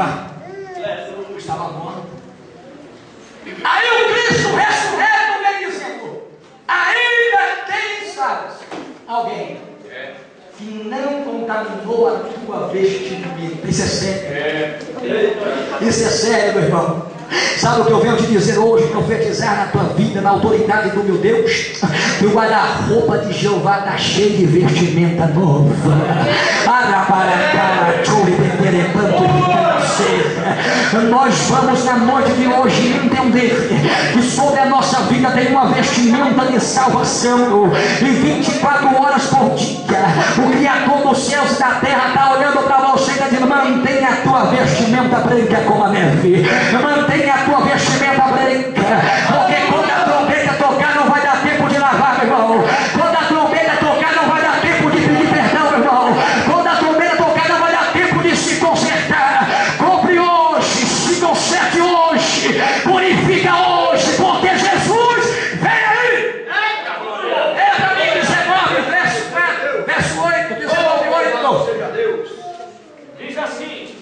viva. Estava morta. Aí o Cristo ressurreto vem dizendo: ainda tens alguém que não contaminou a tua vestimenta. Isso é sério. Isso é sério, meu irmão. Sabe o que eu venho te dizer hoje? Profetizar na tua vida, na autoridade do meu Deus, que o guarda-roupa de Jeová está cheio de vestimenta nova. Nós vamos na noite de hoje entender que sobre a nossa vida tem uma vestimenta de salvação, e 24 horas por dia o Criador dos céus e da terra está olhando para você e está dizendo: mantenha a tua vestimenta branca como a neve, mantenha a tua vestimenta branca, porque quando a trombeta tocar não vai dar tempo de lavar, meu irmão. Quando a trombeta tocar não vai dar tempo de pedir perdão, meu irmão. Quando a trombeta tocar não vai dar tempo de se consertar. Compre hoje, se conserte hoje, purifica hoje, porque Jesus vem aí. Entra em 19, verso 8, 19, 8. Diz assim: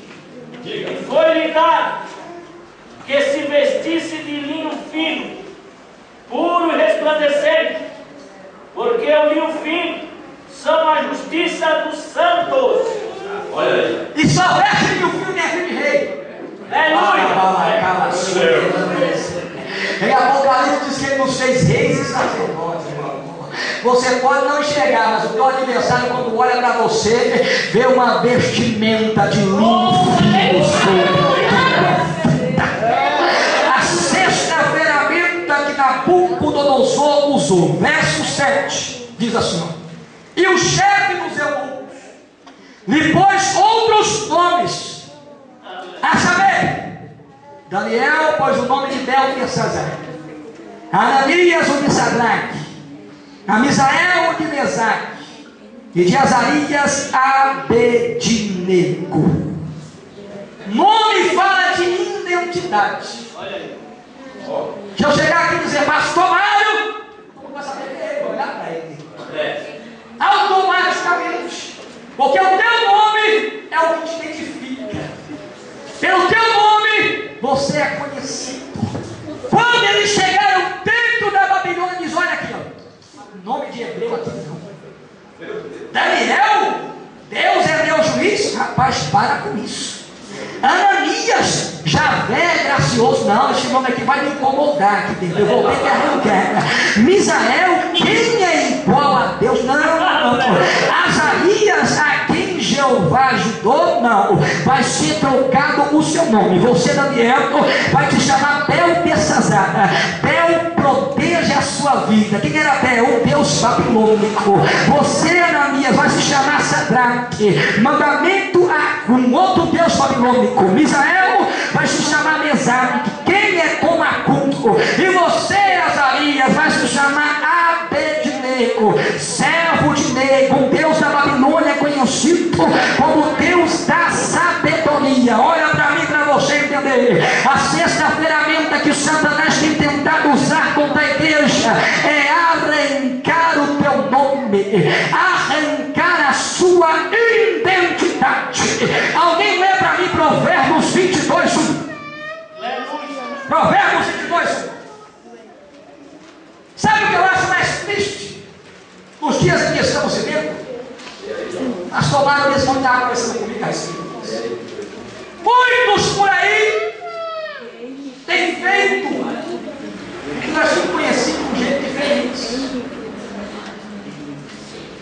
e foi-lhe dado que se vestisse de linho fino, puro e resplandecente, porque o linho fino são a justiça dos santos. Olha aí. E só veste linho fino quem é filho de rei. Em Apocalipse diz que ele nos fez reis e sacerdotes, irmão. Você pode não enxergar, mas o teu adversário, quando olha para você, vê uma vestimenta de linho fino sobre a tua vida. A sexta ferramenta que Nabucodonosor usou, verso 7, diz assim: e o chefe dos eunucos lhe pôs outros nomes, a saber, Daniel pôs o nome de Beltesazar, Ananias o de Sadraque, a Misael o de Mesaque, e de Azarias Abednego. Nome fala de identidade. Se eu chegar aqui e dizer pastor Mário, todo mundo vai saber que é ele, vai olhar para ele. Automaticamente, porque o teu nome é o que te identifica. Pelo teu nome você é conhecido. Quando eles chegaram dentro da Babilônia, diz: olha aqui, ó, nome de hebreu aqui não. Daniel, Deus é meu juiz. Rapaz, para com isso. Ananias, Javé gracioso. Não, esse nome aqui vai me incomodar aqui dentro. Eu vou ter que arrancar. Misael, quem é igual a Deus? Não. Azarias, a quem Jeová ajudou? Não. Vai ser trocado o seu nome. Você, Daniel, vai te chamar Beltesazar. Bel protege a sua vida. Quem era Bel? O Deus babilônico. Você, Ananias, vai se chamar Sadraque. Mandamento a um outro Deus babilônico. Misael vai se chamar Mesaque. Quem é como Acunco? E você, Azarias, vai se chamar Abednego, servo de Nego. Um Deus da Babilônia conhecido como Deus da sabedoria. Olha para mim, para você entender. A sexta ferramenta que Satanás tem tentado usar contra a igreja é arrancar o teu nome, arrancar a sua identidade. Alguém lê para mim Provérbios 22, 1. Provérbios 22, 1. Sabe o que eu acho mais triste? Nos dias em que estamos vivendo, as tomadas desse monte de água conversando comigo assim. Muitos por aí têm feito o que nós temos conhecido de um jeito diferente.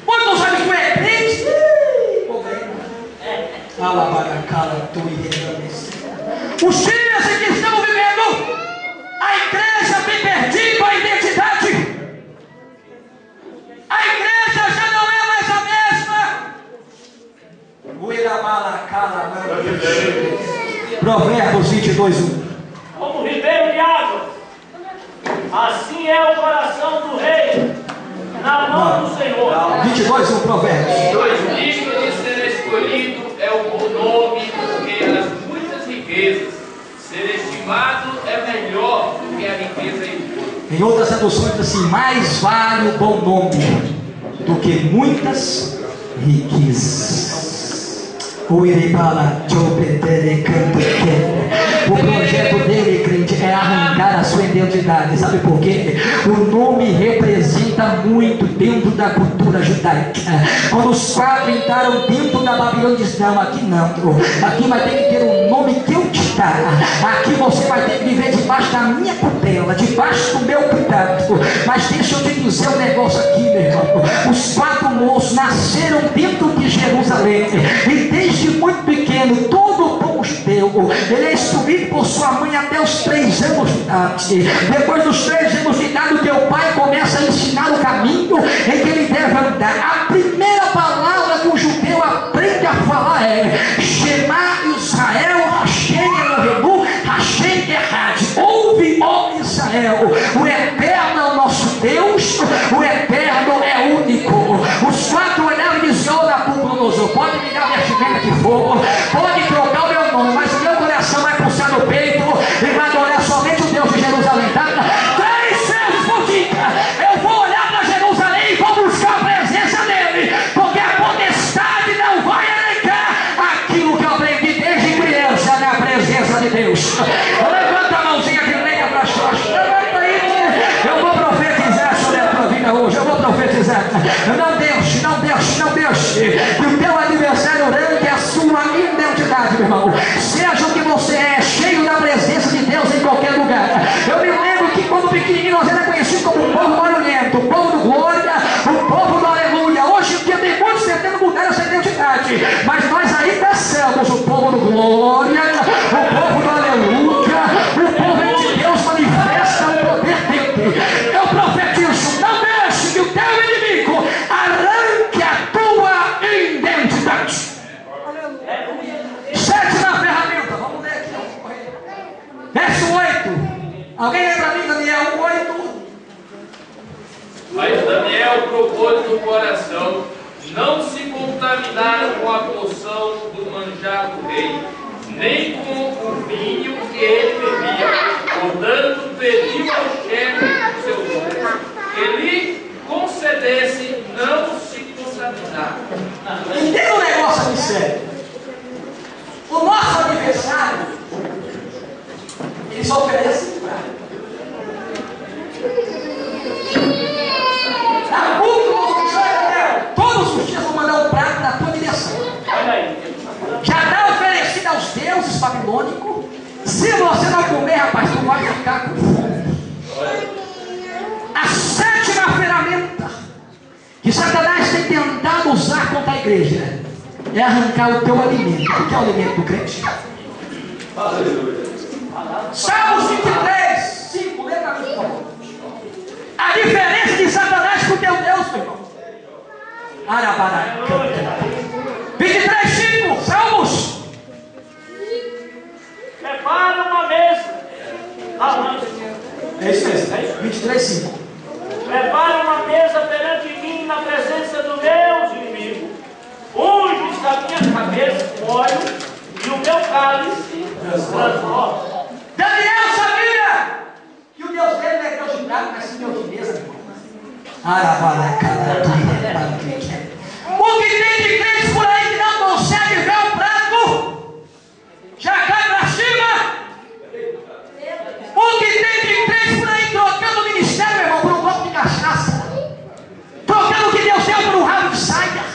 Muitos sabem que é crente. Os dias em que estamos vivendo, a igreja tem perdido a identidade. A igreja já não é mais a mesma. Provérbios 22, 1. Como ribeiro de água, assim é o coração do rei na mão do Senhor. 22, 1, Provérbios. Digno de ser escolhido é o bom nome do que as muitas riquezas. Ser estimado é melhor do que a riqueza e o ouro. Em outras traduções diz assim: mais vale o bom nome do que muitas riquezas. O Iribala Chopetere Canto. O projeto dele, crente, é arrancar a sua identidade. Sabe por quê? O nome representa muito dentro da cultura judaica. Quando os 4 entraram dentro da Babilônia, disseram: aqui não, aqui vai ter que ter um nome que eu te dar. Aqui você vai ter que viver debaixo da minha tutela, debaixo do meu cuidado. Mas deixa eu te dizer um negócio aqui, meu irmão. Os 4 moços nasceram dentro de Jerusalém, e desde muito pequeno, todo o povo judeu, ele é instruído por sua mãe até os 3 anos de idade. Depois dos 3 anos de idade, o teu pai começa a ensinar o caminho em que ele deve andar. A primeira palavra que o judeu aprende a falar é: Shema Israel, Hashem Elohenu, Hashem Echad. Ouve, ó Israel, o Eterno é o nosso Deus, o Eterno é único. Os 4 olharam e diziam: ó Nabucodonosor, pode me dar a vestimenta que for, pode trocar o meu nome, mas o meu coração vai pulsar no peito e vai adorar somente o Deus de Jerusalém. Tá? 3 vezes por dia eu vou olhar para Jerusalém e vou buscar a presença dele, porque a potestade não vai arrancar aquilo que eu aprendi desde criança na presença de Deus. Levanta a mãozinha que venha para as costas. Levanta aí. Eu vou profetizar sobre a tua vida hoje. Eu vou profetizar. Não deixe, não deixe, não deixe que o teu adversário arranque a sua identidade, meu irmão. Seja o que você é, cheio da presença de Deus em qualquer lugar. Eu me lembro que quando pequenininho nós era conhecido como o povo barulhento, o povo do glória, o povo do aleluia. Hoje em dia tem muitos tentando mudar essa identidade, mas nós ainda somos o povo do glória, o povo do aleluia, o povo de Deus manifesta o poder dele. Eu profetizo: não deixe que o teu inimigo arranque a tua identidade. 7ª ferramenta, vamos ler aqui, verso 8. Alguém lê para mim, Daniel 8? Mas Daniel propôs no coração não se contaminar com a porção do manjar do rei, nem com o vinho que ele bebia. Portanto, pediu ao chefe dos seus homens que lhe concedesse não se contaminar. Entenda um negócio aqui sério. O nosso adversário, ele só oferece prato. Todos os dias vão mandar um prato na tua direção. Já está oferecido aos deuses babilônicos. Se você não comer, rapaz, tu vai ficar com fome. A 7ª ferramenta que Satanás tem tentado usar contra a igreja é arrancar o teu alimento. O que é o alimento do crente? Salmos 23, 5, lembra mim. A diferença de Satanás com o teu Deus, meu irmão. Arabará. 23, 5, Salmos. Prepara uma mesa. É isso mesmo, 23, 5. Prepara uma mesa perante mim na presença dos meus inimigos. Unges a minha cabeça com óleo e o meu cálice transborda. Daniel sabia que o Deus dele não é Deus de prato, mas sim Deus de mesa, meu irmão. O que tem de crente por aí que não consegue ver o prato, já cai para cima. O que tem de crente por aí trocando o ministério, meu irmão, por um copo de cachaça, trocando o que Deus deu por um rabo de saia.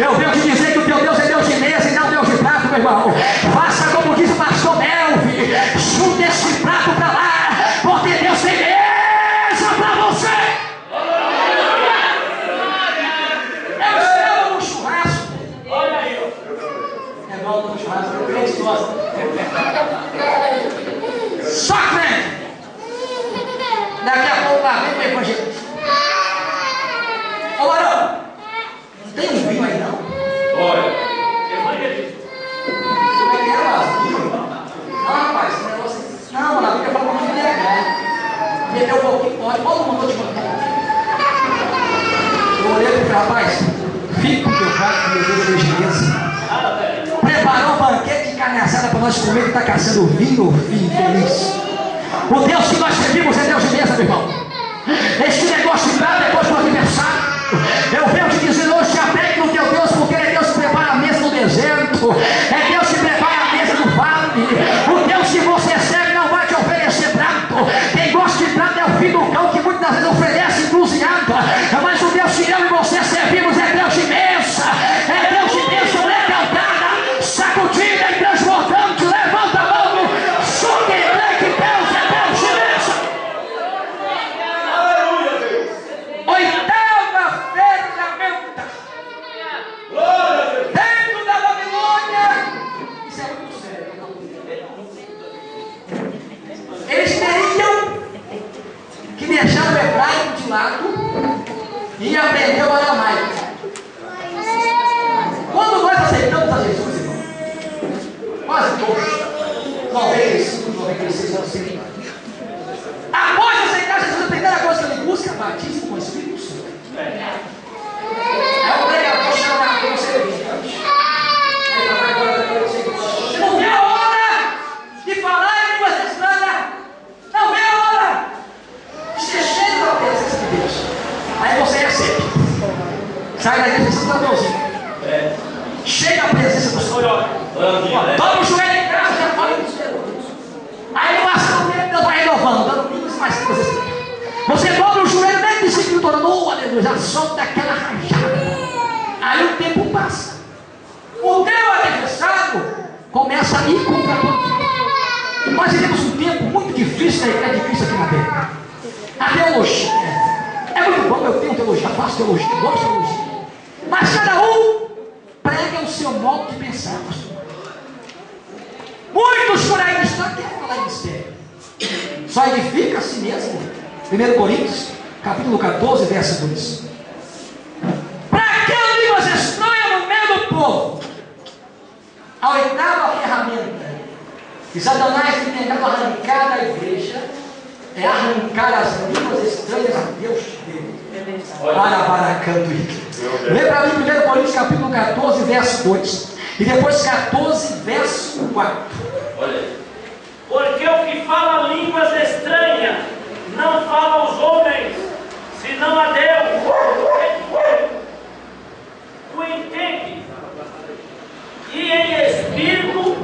Eu venho te dizer que o teu Deus é Deus de mesa e não Deus de prato, meu irmão. Faça como diz o pastor Melvi, chuta esse prato para lá, porque Deus tem mesa para você. Eu estava no churrasco. Olha aí, ó. É igual no churrasco, eu crente gosta. Só crente. Daqui a pouco lá vem o evangelho. Ô Barão, não tem um vinho aí não? Olha, Evangelista. Como é que é, Lázaro? Não, rapaz, esse negócio. Não, mano, a Bíblia fala muito legal. Beber um pouquinho, pode, todo mundo te mandar. Eu olhei para o rapaz, fica com o teu prato, meu Deus, de gentileza. Preparou um banquete de carne assada para nós comer, que está caçando vinho, filho feliz. O Deus que nós servimos é Deus de mesa, meu irmão. Este negócio de prato é coisa do adversário. Eu venho te dizer Mas o Deus que eu e você servimos é Deus de bênção. É Deus de bênção levantada, sacudida e transbordante. Levanta a mão, só quem crê que Deus é Deus de bênção. Aleluia, Deus. Oitava ferramenta. Glória a Deus. Dentro da Babilônia. Isso é muito sério. Eles teriam que deixar o hebraico de lado e aprender o aramaico. Quando nós aceitamos a Jesus, irmão, quase todos, 95, 96%, após aceitar Jesus, a primeira coisa que ele busca é batismo com o Espírito Santo. É o pregador chamado como serviço. Você não vê a hora de falar em línguas estranhas. Não vê a hora de ser cheio da presença de Deus. Aí você recebe. Sai da igreja, você está bonzinho. Chega a presença do Senhor. Toma o joelho em casa, já fala em Deus. Aí o ação dele, Deus vai renovando, dando línguas mais coisas. Você dobra o joelho dentro de si, oh, aleluia, já solta aquela rajada. Aí o tempo passa. O teu adversário começa a ir contra tudo. Nós vivemos um tempo muito difícil da igreja de Cristo aqui na terra. A teologia é muito bom, eu tenho teologia, faço teologia, gosto de teologia. Mas cada um prega o seu modo de pensar, pastor. Muitos por aí só querem falar em mistério. Só edifica a si mesmo. 1 Coríntios, capítulo 14, verso 2. Para que línguas estranhas no meio do povo? A oitava ferramenta que Satanás tem tentado arrancar da igreja é arrancar as línguas estranhas a Deus dele. Para canto. Lê para mim 1 Coríntios capítulo 14, verso 2. E depois 14, verso 4. Olha aí. Porque o que fala línguas estranhas não fala aos homens, senão a Deus. Tu entende? E em espírito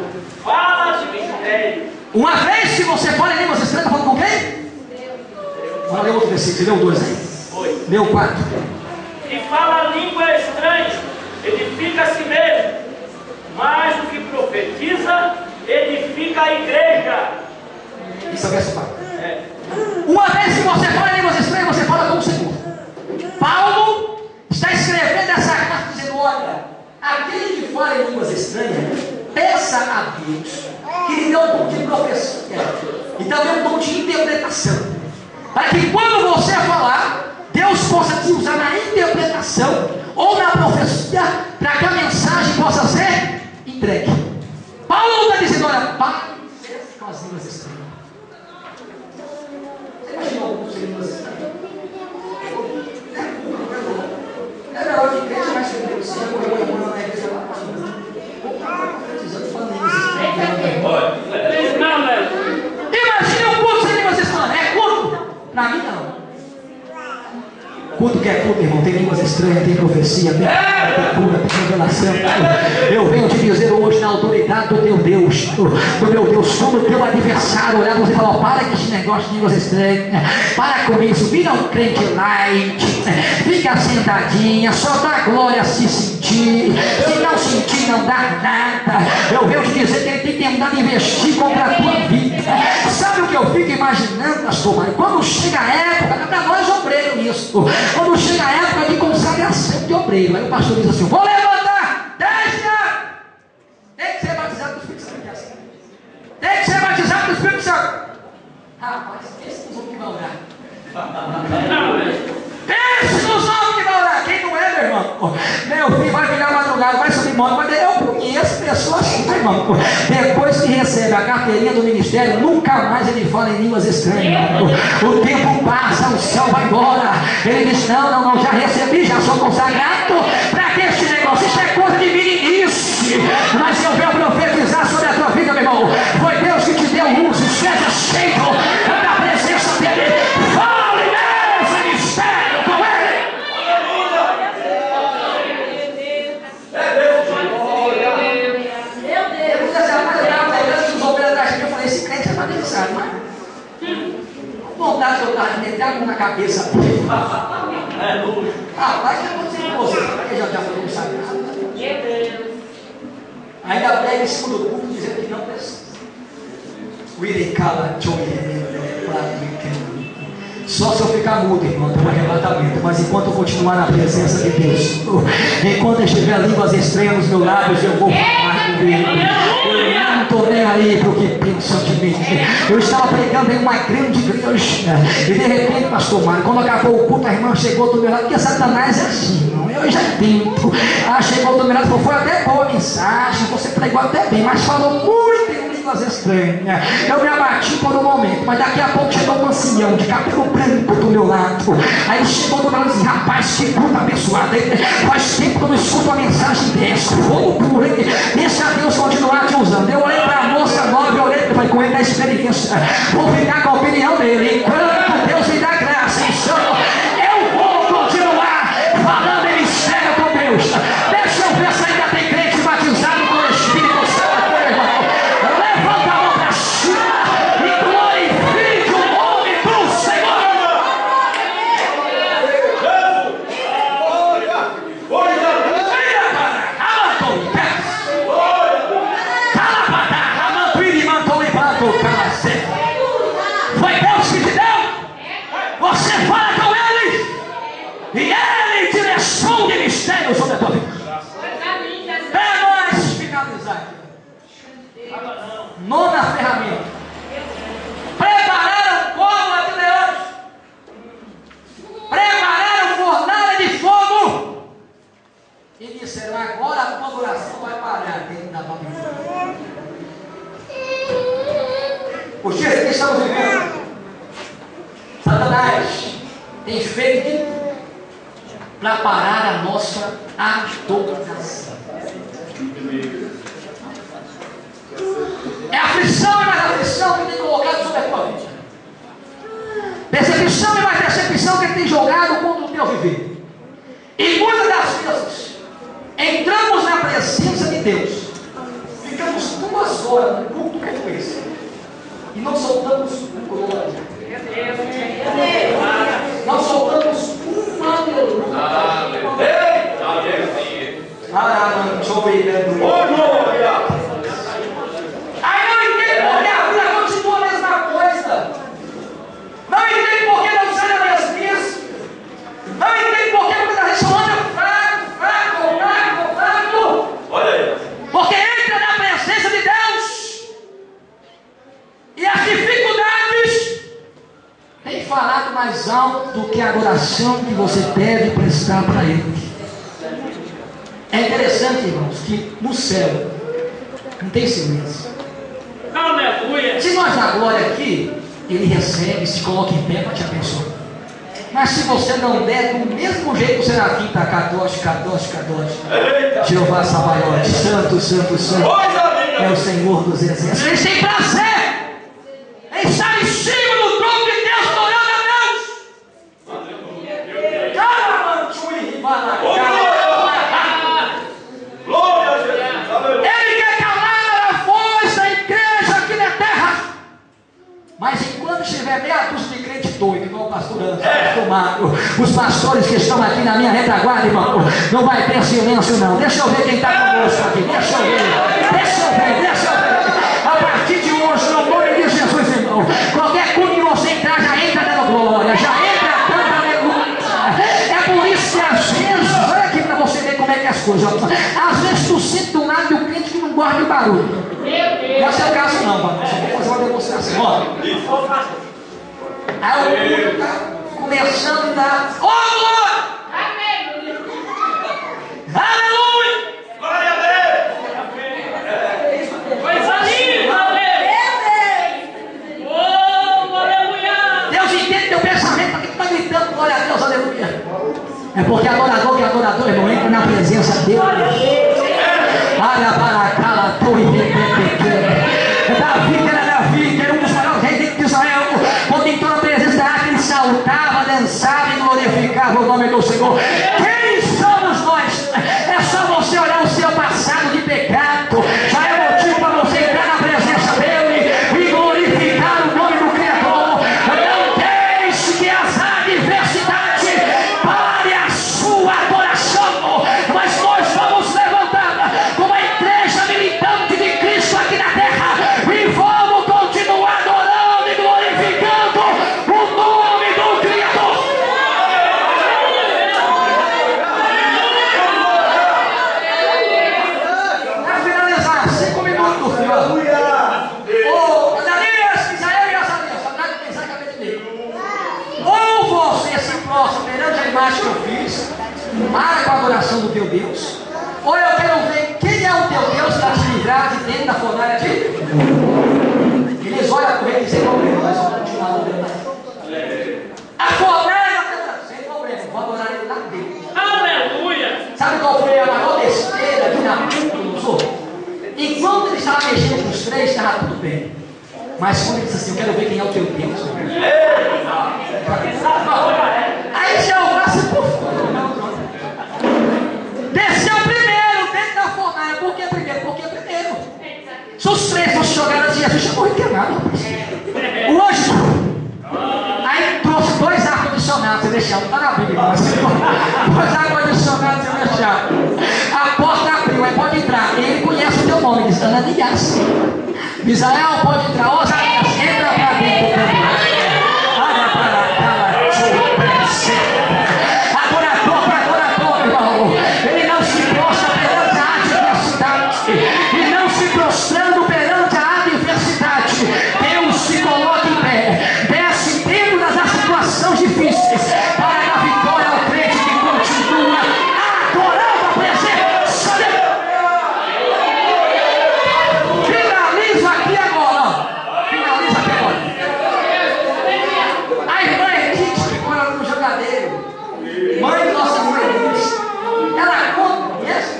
fala de mistério. Uma vez se você fala em línguas estranhas, falando com quem? Bora ler outro versículo. Você leu 2 aí? Foi. Leu 4. Que fala língua estranha, edifica a si mesmo, mas o que profetiza, edifica a igreja. Isso é o verso 4. Uma vez que você fala em línguas estranhas, você fala com o Senhor. Paulo está escrevendo essa carta dizendo: olha, aquele que fala em línguas estranhas, peça a Deus que lhe dê um dom de profecia e também um dom de interpretação, para que quando você falar, Deus possa te usar na interpretação ou na profecia, para que a mensagem possa ser entregue. Paulo está dizendo: olha, pare com as línguas estranhas. Você imaginou algumas línguas estranhas? É melhor que crente mais que Deus. Você já morreu na igreja lá para imagina um culto sem línguas estranhas. É culto? Para mim não. Culto que é culto, irmão, tem línguas estranhas, tem profecia, tem cura, tem revelação. Eu venho te dizer hoje, na autoridade do teu Deus, do meu Deus, quando o teu adversário olhar você e falar: para com esse negócio de línguas estranhas, para com isso, vira um crente light, fica sentadinha, só dá glória se sentir, se não sentir, não dá nada. Eu venho te dizer que ele tem tentado investir contra a tua vida. Sabe o que eu fico imaginando, pastor Mário? Quando chega a época, para nós obreiros isso, quando chega a época de consagração de obreiro, aí o pastor diz assim: vou levantar 10 anos, tem que ser batizado do Espírito Santo. Tem que ser batizado do Espírito Santo. Rapaz, esse nos homens que vão orar. Esse nos homens que vão orar. Quem não é, meu irmão? Meu filho vai virar madrugada, vai subir monte, mas eu conheço pessoas assim, meu irmão. Depois que recebe a carteirinha do ministério, nunca mais ele fala em línguas estranhas. O tempo passa, o céu vai embora. Ele diz: não, já recebi, já sou consagrado. Para que esse negócio? Isso é coisa de meninice. Mas eu venho profetizar sobre a tua vida, meu irmão. Foi Deus que te deu uso, seja cheio da presença dele. Fale nesse mistério com ele. Eu falei: esse crente é batizado, mas vontade de eu estar de meter a mão na cabeça. Aleluia. Rapaz, eu vou dizer pra você, porque já falou sagrado. Ainda prega em cima do culto dizendo que não precisa. O Irecala, só se eu ficar mudo, irmão, tem um arrebatamento. Mas enquanto eu continuar na presença de Deus, enquanto eu estiver línguas estranhas nos meus lábios, eu vou falar com Ele. Eu não estou nem aí para o que pensam de mim. Eu estava pregando em uma grande igreja, e de repente, pastor Mário, quando acabou o culto, a irmã chegou do meu lado, porque Satanás é assim, irmão. Eu já entendo. Ela chegou do meu lado e falou: foi até boa a mensagem, você pregou até bem, mas falou muito em línguas estranhas. Eu me abati por um momento, mas daqui a pouco chegou um ancião de cabelo branco do meu lado. Aí ele chegou do meu lado e disse: rapaz, que culto abençoado. Faz tempo que eu não escuto uma mensagem dessa. Fogo puro, hein? Deixa Deus continuar te usando. Eu olhei para a moça nova e olhei para ele com ele na experiência. Vou ficar com a opinião dele. Enquanto Deus me dá graça e chama, eu vou continuar falando em mistério com Deus. Deixa eu ver se ainda tem crente batizado com o Espírito Santo. Levanta a mão para cima e glorifique o nome do Senhor. Foi Deus que te deu. Você fala com Ele e Ele te responde mistérios sobre a tua vida. Para nós finalizar aqui. Nona ferramenta: prepararam cova de leões, prepararam fornalha de fogo e disseram: agora a tua oração vai parar dentro da Babilônia. Os dias que estamos vivendo, Satanás tem feito de tudo para parar a nossa adoração. É aflição e mais aflição que tem colocado sobre a tua vida. Percepção e mais percepção que ele tem jogado contra o teu viver. E muitas das vezes entramos na presença de Deus, ficamos 2 horas no culto como esse e não soltamos um glória. Não soltamos um aleluia. Aí não entende porque a vida continua a mesma coisa. Não entende porque não sai da mesmice. Não entende porque muita gente anda fraco. Olha aí. Porque entra na presença de Deus e as dificuldades têm falado mais alto do que a adoração que você deve prestar para Ele. É interessante, irmãos, que no céu não tem silêncio. Aleluia. Se nós na glória aqui, Ele recebe, se coloca em pé para te abençoar. Mas se você não der, do mesmo jeito o serafim está Kadosh, Kadosh, Kadosh. Jeová Sabaoth, Santo, Santo, Santo. É o Senhor dos Exércitos. Eles têm prazer em estar em cima do trono de Deus, adorando a Deus. Glória a Jesus. Aleluia. Ele quer calar a voz da igreja aqui na terra. Mas enquanto estiver meia dúzia de crente doido, igual o pastor Anderson, pastor Mário, os pastores que estão aqui na minha retaguarda, irmão, não vai ter silêncio não. Deixa eu ver quem está conosco aqui. Deixa eu ver. A partir de hoje, no nome de Jesus, irmão, qualquer culto que você entrar, já entra dando glória, já entra dando aleluia. É por isso que às vezes, olha aqui para você ver como é que é as coisas. Às vezes tu sente do lado de um crente que não gosta de barulho. Não é seu caso não, mano. Só vou fazer uma demonstração. Ó. Aí o culto está começando a dar. Ô, glória! Aleluia! Glória a Deus. Coisa linda, aleluia. Oh, aleluia. Deus entende teu pensamento, para que tu está gritando glória a Deus, aleluia? É porque adorador que é adorador, irmão, entra na presença dele. Davi, que era um dos maiores reis de Israel, quando entrou na presença da arca, ele saltava, dançava e glorificava o nome do Senhor. Quem somos nós? É só você olhar o seu passado de pecado, já é motivo para você entrar na presença dele e glorificar o nome do Criador. Não deixe que as adversidades pare matemática que eu fiz. Para com a adoração do teu Deus. Ou eu quero ver quem é o teu Deus para te livrar de dentro da fornalha de. Eles olham para ele e dizem: nós vamos continuar adorando. A fornalha, sem problema, vou adorar ele lá dentro. Aleluia! Sabe qual foi a maior besteira que Nabucodonosor? Enquanto ele estava mexendo com os três, estava tudo bem. Mas quando ele disse assim: eu quero ver quem é o teu Deus. Aí Jeová se profundou. Desceu primeiro dentro da fornalha. Por que primeiro? Porque primeiro. Se os três fossem jogados, Jesus já morreu queimado. Hoje, aí trouxe 2 ar-condicionados celestiais. Não está na Bíblia, mas 2 ar-condicionados celestiais. A porta abriu, aí pode entrar. Ele conhece o teu nome, diz Ananias. Misael, pode entrar. Ó, Zacarias, entra para dentro. Olha para cá, adorador, irmão. Ele não se prostra perante a adversidade. E não se prostrando perante a adversidade. Deus se coloca em pé. Desce dentro das situações difíceis. Para dar vitória ao crente que continua adorando a presença de Deus. Finaliza aqui agora. Finaliza aqui agora. A irmã Edith que mora no jogadeiro. Mãe de nossa irmã Edith. Ela conta, conhece?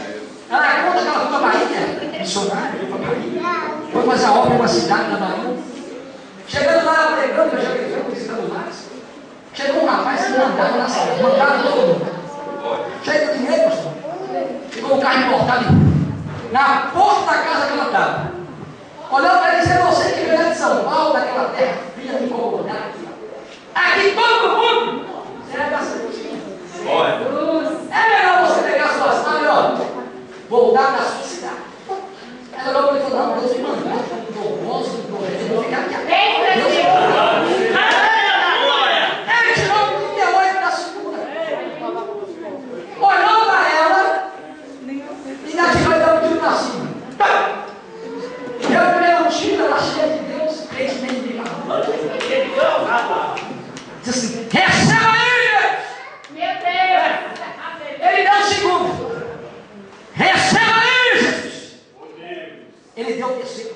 Ela conta que ela foi para a Bahia. Missionária, foi para a Bahia. Foi fazer a obra em uma cidade da Bahia. Chegando lá, ela pregando, eu já vi visitando mais. Chegou um rapaz que mandava na cidade, mandava todo mundo. Chega o dinheiro, pastor. Ficou um carro importado na porta da casa que ela estava. Olhando para ele e disse: é você que veio de São Paulo, daquela terra, filha de incomodar. Aqui todo mundo será da Santinha. É melhor você pegar suas naves, ó, voltar para a sua cidade. Ela olhou para ele e falou: não, Deus me mandou, eu vou ficar aqui. Ele tirou o 38 da segunda. Olhou para ela e ainda tirou e deu um tiro para cima. Eu primeiro um tiro, ela cheia de Deus, 3 meses de carro. Diz assim: receba aí! Meu Deus! Ele deu o segundo. Receba aí, Jesus! Ele deu o terceiro.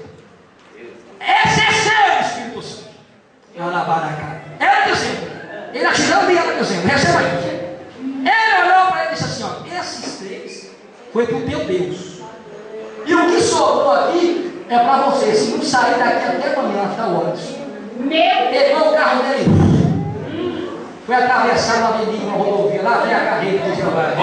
Esse é seu, Espírito Santo. Ela dizendo, ele atirando e ela dizendo: receba aí. Ele olhou para ele e disse assim: ó, esses 3 foi para o teu Deus. E o que sobrou aqui é para você. Se não sair daqui até amanhã, está horas. Pegou o carro dele, foi atravessar uma avenida, uma rodovia. Lá vem a carreira de Jeová.